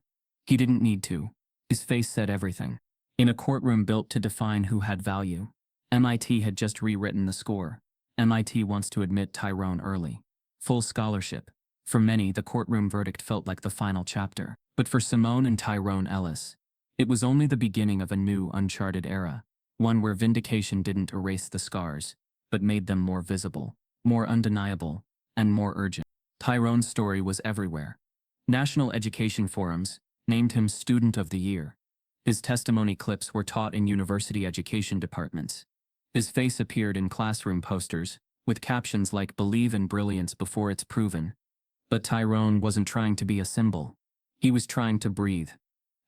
He didn't need to. His face said everything. In a courtroom built to define who had value, MIT had just rewritten the score. MIT wants to admit Tyrone early. Full scholarship. For many, the courtroom verdict felt like the final chapter. But for Simone and Tyrone Ellis, it was only the beginning of a new, uncharted era. One where vindication didn't erase the scars, but made them more visible, more undeniable, and more urgent. Tyrone's story was everywhere. National education forums named him Student of the Year. His testimony clips were taught in university education departments. His face appeared in classroom posters, with captions like "Believe in brilliance before it's proven." But Tyrone wasn't trying to be a symbol. He was trying to breathe.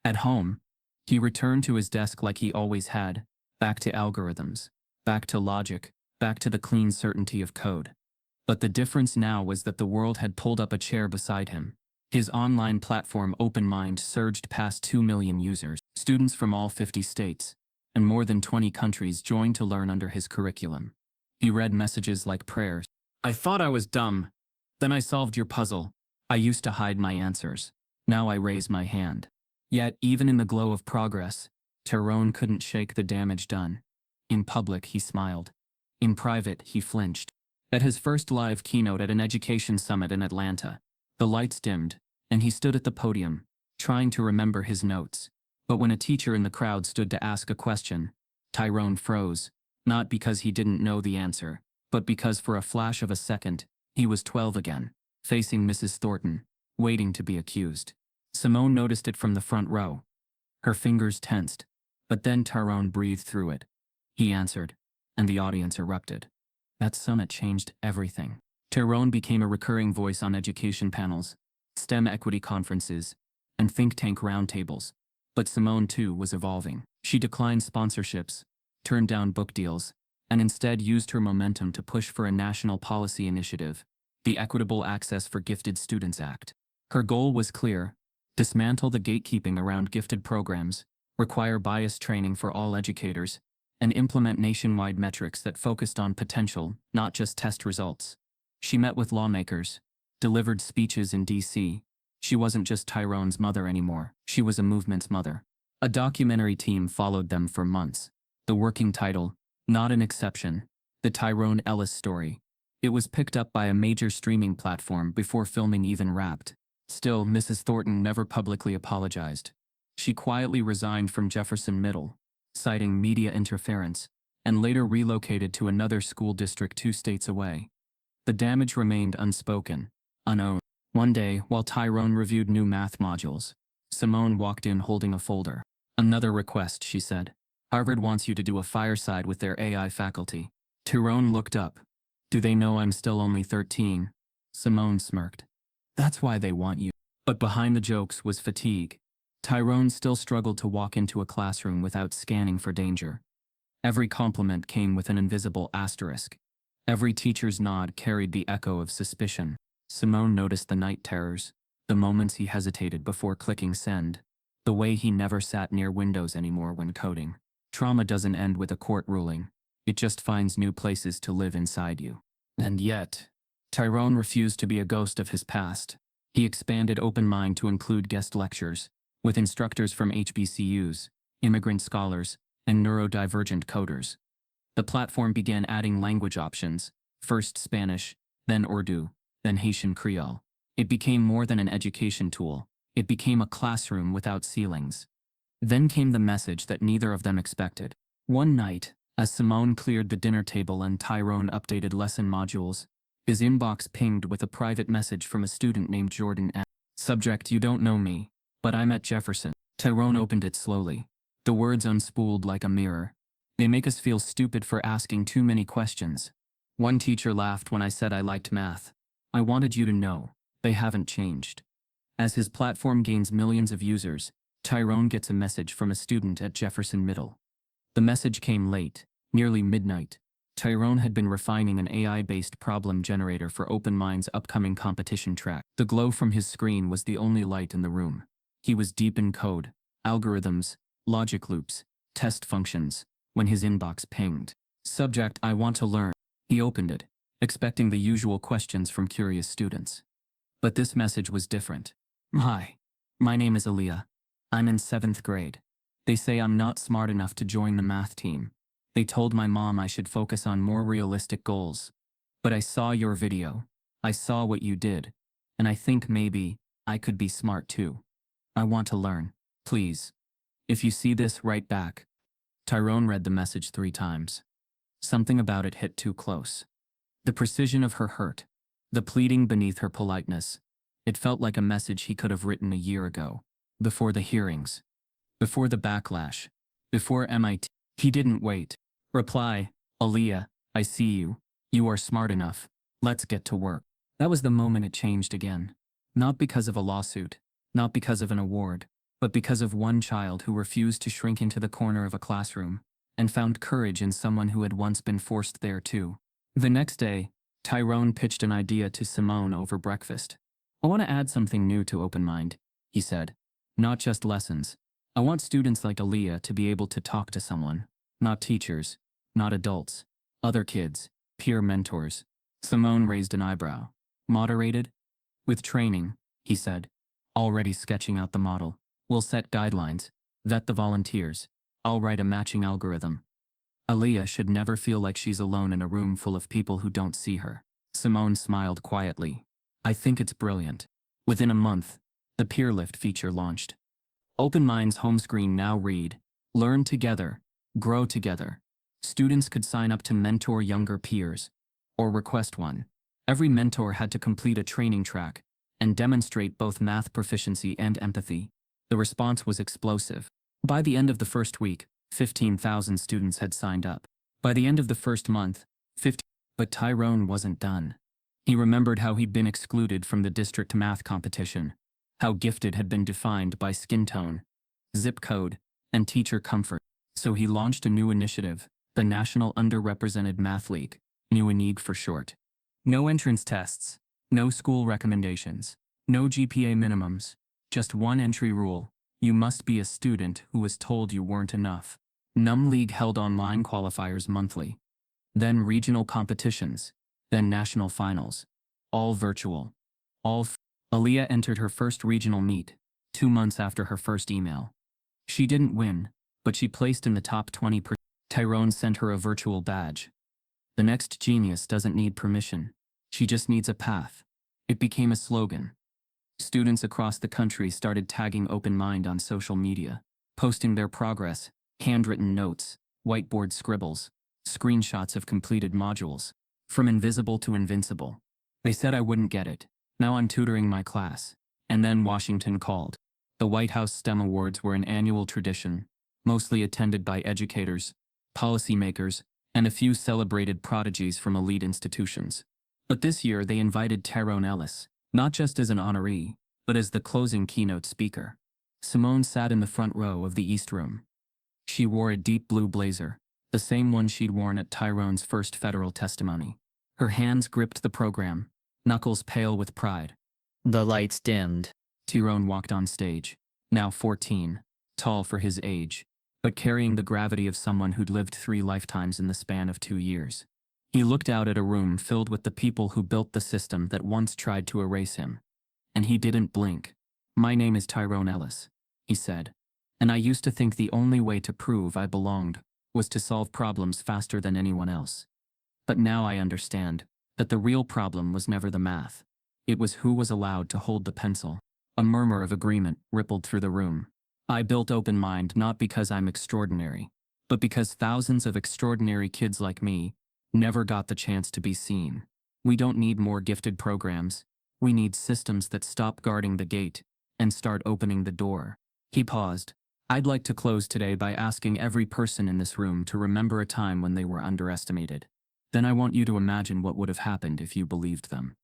At home, he returned to his desk like he always had, back to algorithms, back to logic, back to the clean certainty of code. But the difference now was that the world had pulled up a chair beside him. His online platform Open Mind surged past 2 million users. Students from all 50 states and more than 20 countries joined to learn under his curriculum. He read messages like prayers. "I thought I was dumb. Then I solved your puzzle. I used to hide my answers. Now I raise my hand." Yet, even in the glow of progress, Tyrone couldn't shake the damage done. In public, he smiled. In private, he flinched. At his first live keynote at an education summit in Atlanta, the lights dimmed, and he stood at the podium, trying to remember his notes. But when a teacher in the crowd stood to ask a question, Tyrone froze, not because he didn't know the answer, but because for a flash of a second, he was 12 again, facing Mrs. Thornton, waiting to be accused. Simone noticed it from the front row. Her fingers tensed, but then Tyrone breathed through it. He answered, and the audience erupted. That summit changed everything. Tyrone became a recurring voice on education panels, STEM equity conferences, and think tank roundtables. But Simone, too, was evolving. She declined sponsorships, turned down book deals, and instead used her momentum to push for a national policy initiative, the Equitable Access for Gifted Students Act. Her goal was clear: dismantle the gatekeeping around gifted programs, require bias training for all educators, and implement nationwide metrics that focused on potential, not just test results. She met with lawmakers, delivered speeches in D.C. She wasn't just Tyrone's mother anymore, she was a movement's mother. A documentary team followed them for months. The working title, Not an Exception, The Tyrone Ellis Story. It was picked up by a major streaming platform before filming even wrapped. Still, Mrs. Thornton never publicly apologized. She quietly resigned from Jefferson Middle, citing media interference, and later relocated to another school district 2 states away. The damage remained unspoken, unowned. One day, while Tyrone reviewed new math modules, Simone walked in holding a folder. "Another request," she said. "Harvard wants you to do a fireside with their AI faculty." Tyrone looked up. Do they know I'm still only 13? Simone smirked. That's why they want you. But behind the jokes was fatigue. Tyrone still struggled to walk into a classroom without scanning for danger. Every compliment came with an invisible asterisk. Every teacher's nod carried the echo of suspicion. Simone noticed the night terrors, the moments he hesitated before clicking send, the way he never sat near windows anymore when coding. Trauma doesn't end with a court ruling. It just finds new places to live inside you. And yet, Tyrone refused to be a ghost of his past. He expanded Open Mind to include guest lectures, with instructors from HBCUs, immigrant scholars, and neurodivergent coders. The platform began adding language options, first Spanish, then Urdu, then Haitian Creole. It became more than an education tool. It became a classroom without ceilings. Then came the message that neither of them expected. One night, as Simone cleared the dinner table and Tyrone updated lesson modules, his inbox pinged with a private message from a student named Jordan M. Subject: You don't know me, but I'm at Jefferson. Tyrone opened it slowly. The words unspooled like a mirror. They make us feel stupid for asking too many questions. One teacher laughed when I said I liked math. I wanted you to know, they haven't changed. As his platform gains millions of users, Tyrone gets a message from a student at Jefferson Middle. The message came late, nearly midnight. Tyrone had been refining an AI-based problem generator for Open Mind's upcoming competition track. The glow from his screen was the only light in the room. He was deep in code, algorithms, logic loops, test functions, when his inbox pinged. Subject: I want to learn. He opened it, expecting the usual questions from curious students. But this message was different. Hi, my name is Aaliyah. I'm in 7th grade. They say I'm not smart enough to join the math team. They told my mom I should focus on more realistic goals. But I saw your video. I saw what you did. And I think maybe I could be smart too. I want to learn. Please. If you see this, write back. Tyrone read the message 3 times. Something about it hit too close. The precision of her hurt. The pleading beneath her politeness. It felt like a message he could have written a year ago. Before the hearings. Before the backlash. Before MIT. He didn't wait. Reply: Aaliyah, I see you. You are smart enough. Let's get to work. That was the moment it changed again. Not because of a lawsuit. Not because of an award. But because of one child who refused to shrink into the corner of a classroom and found courage in someone who had once been forced there too. The next day, Tyrone pitched an idea to Simone over breakfast. I want to add something new to Open Mind, he said. Not just lessons. I want students like Aaliyah to be able to talk to someone. Not teachers. Not adults. Other kids. Peer mentors. Simone raised an eyebrow. Moderated? With training, he said. Already sketching out the model. We'll set guidelines. Vet the volunteers. I'll write a matching algorithm. Aaliyah should never feel like she's alone in a room full of people who don't see her. Simone smiled quietly. I think it's brilliant. Within a month, the Peer Lift feature launched. Open Mind's home screen now read, Learn together, grow together. Students could sign up to mentor younger peers, or request one. Every mentor had to complete a training track and demonstrate both math proficiency and empathy. The response was explosive. By the end of the first week, 15,000 students had signed up. By the end of the first month, 50. But Tyrone wasn't done. He remembered how he'd been excluded from the district math competition, how gifted had been defined by skin tone, zip code, and teacher comfort. So he launched a new initiative, the National Underrepresented Math League, NUNEAG for short. No entrance tests, no school recommendations, no GPA minimums, just one entry rule. You must be a student who was told you weren't enough. NUM League held online qualifiers monthly, then regional competitions, then national finals. All virtual. Aaliyah entered her first regional meet, 2 months after her first email. She didn't win, but she placed in the top 20%. Tyrone sent her a virtual badge. The next genius doesn't need permission. She just needs a path. It became a slogan. Students across the country started tagging Open Mind on social media, posting their progress, handwritten notes, whiteboard scribbles, screenshots of completed modules. From invisible to invincible. They said I wouldn't get it. Now I'm tutoring my class. And then Washington called. The White House STEM Awards were an annual tradition, mostly attended by educators, policymakers, and a few celebrated prodigies from elite institutions. But this year they invited Tyrone Ellis, not just as an honoree, but as the closing keynote speaker. Simone sat in the front row of the East Room. She wore a deep blue blazer, the same one she'd worn at Tyrone's first federal testimony. Her hands gripped the program, knuckles pale with pride. The lights dimmed. Tyrone walked on stage, now 14, tall for his age, but carrying the gravity of someone who'd lived 3 lifetimes in the span of 2 years. He looked out at a room filled with the people who built the system that once tried to erase him. And he didn't blink. "My name is Tyrone Ellis," he said. "And I used to think the only way to prove I belonged was to solve problems faster than anyone else. But now I understand that the real problem was never the math. It was who was allowed to hold the pencil." A murmur of agreement rippled through the room. "I built Open Mind not because I'm extraordinary, but because thousands of extraordinary kids like me never got the chance to be seen. We don't need more gifted programs. We need systems that stop guarding the gate and start opening the door." He paused. "I'd like to close today by asking every person in this room to remember a time when they were underestimated. Then I want you to imagine what would have happened if you believed them.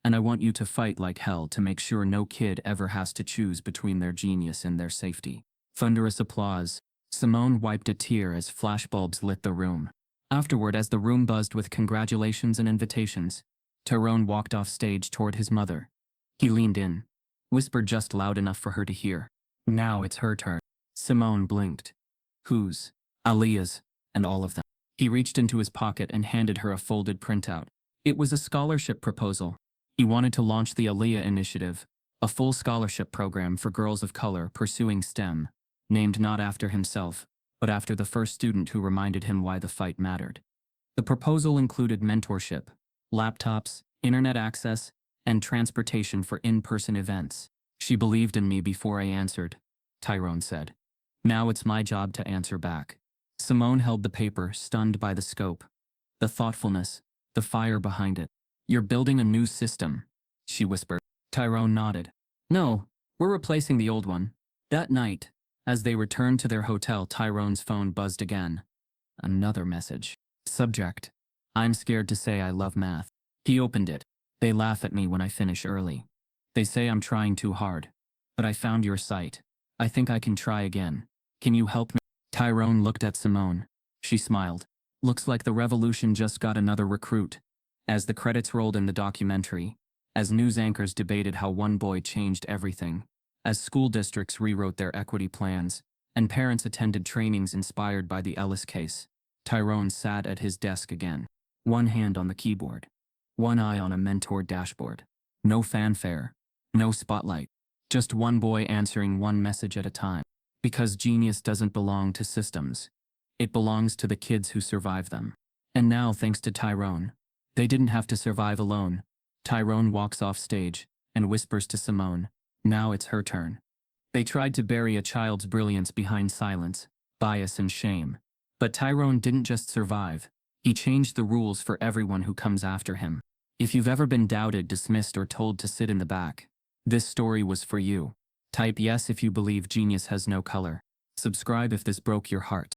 And I want you to fight like hell to make sure no kid ever has to choose between their genius and their safety." Thunderous applause. Simone wiped a tear as flashbulbs lit the room. Afterward, as the room buzzed with congratulations and invitations, Tyrone walked off stage toward his mother. He leaned in, whispered just loud enough for her to hear. "Now it's her turn." Simone blinked. "Whose?" "Aaliyah's, and all of them." He reached into his pocket and handed her a folded printout. It was a scholarship proposal. He wanted to launch the Aaliyah Initiative, a full scholarship program for girls of color pursuing STEM, named not after himself, but after the first student who reminded him why the fight mattered. The proposal included mentorship, laptops, internet access, and transportation for in-person events. "She believed in me before I answered," Tyrone said. "Now it's my job to answer back." Simone held the paper, stunned by the scope, the thoughtfulness, the fire behind it. "You're building a new system," she whispered. Tyrone nodded. "No, we're replacing the old one." That night, as they returned to their hotel, Tyrone's phone buzzed again. Another message. Subject: "I'm scared to say I love math." He opened it. "They laugh at me when I finish early. They say I'm trying too hard. But I found your site. I think I can try again. Can you help me?" Tyrone looked at Simone. She smiled. "Looks like the revolution just got another recruit." As the credits rolled in the documentary, as news anchors debated how one boy changed everything, as school districts rewrote their equity plans, and parents attended trainings inspired by the Ellis case, Tyrone sat at his desk again, one hand on the keyboard, one eye on a mentor dashboard. No fanfare, no spotlight, just one boy answering one message at a time. Because genius doesn't belong to systems. It belongs to the kids who survive them. And now, thanks to Tyrone, they didn't have to survive alone. Tyrone walks off stage and whispers to Simone, "Now it's her turn." They tried to bury a child's brilliance behind silence, bias, and shame. But Tyrone didn't just survive. He changed the rules for everyone who comes after him. If you've ever been doubted, dismissed, or told to sit in the back, this story was for you. Type yes if you believe genius has no color. Subscribe if this broke your heart.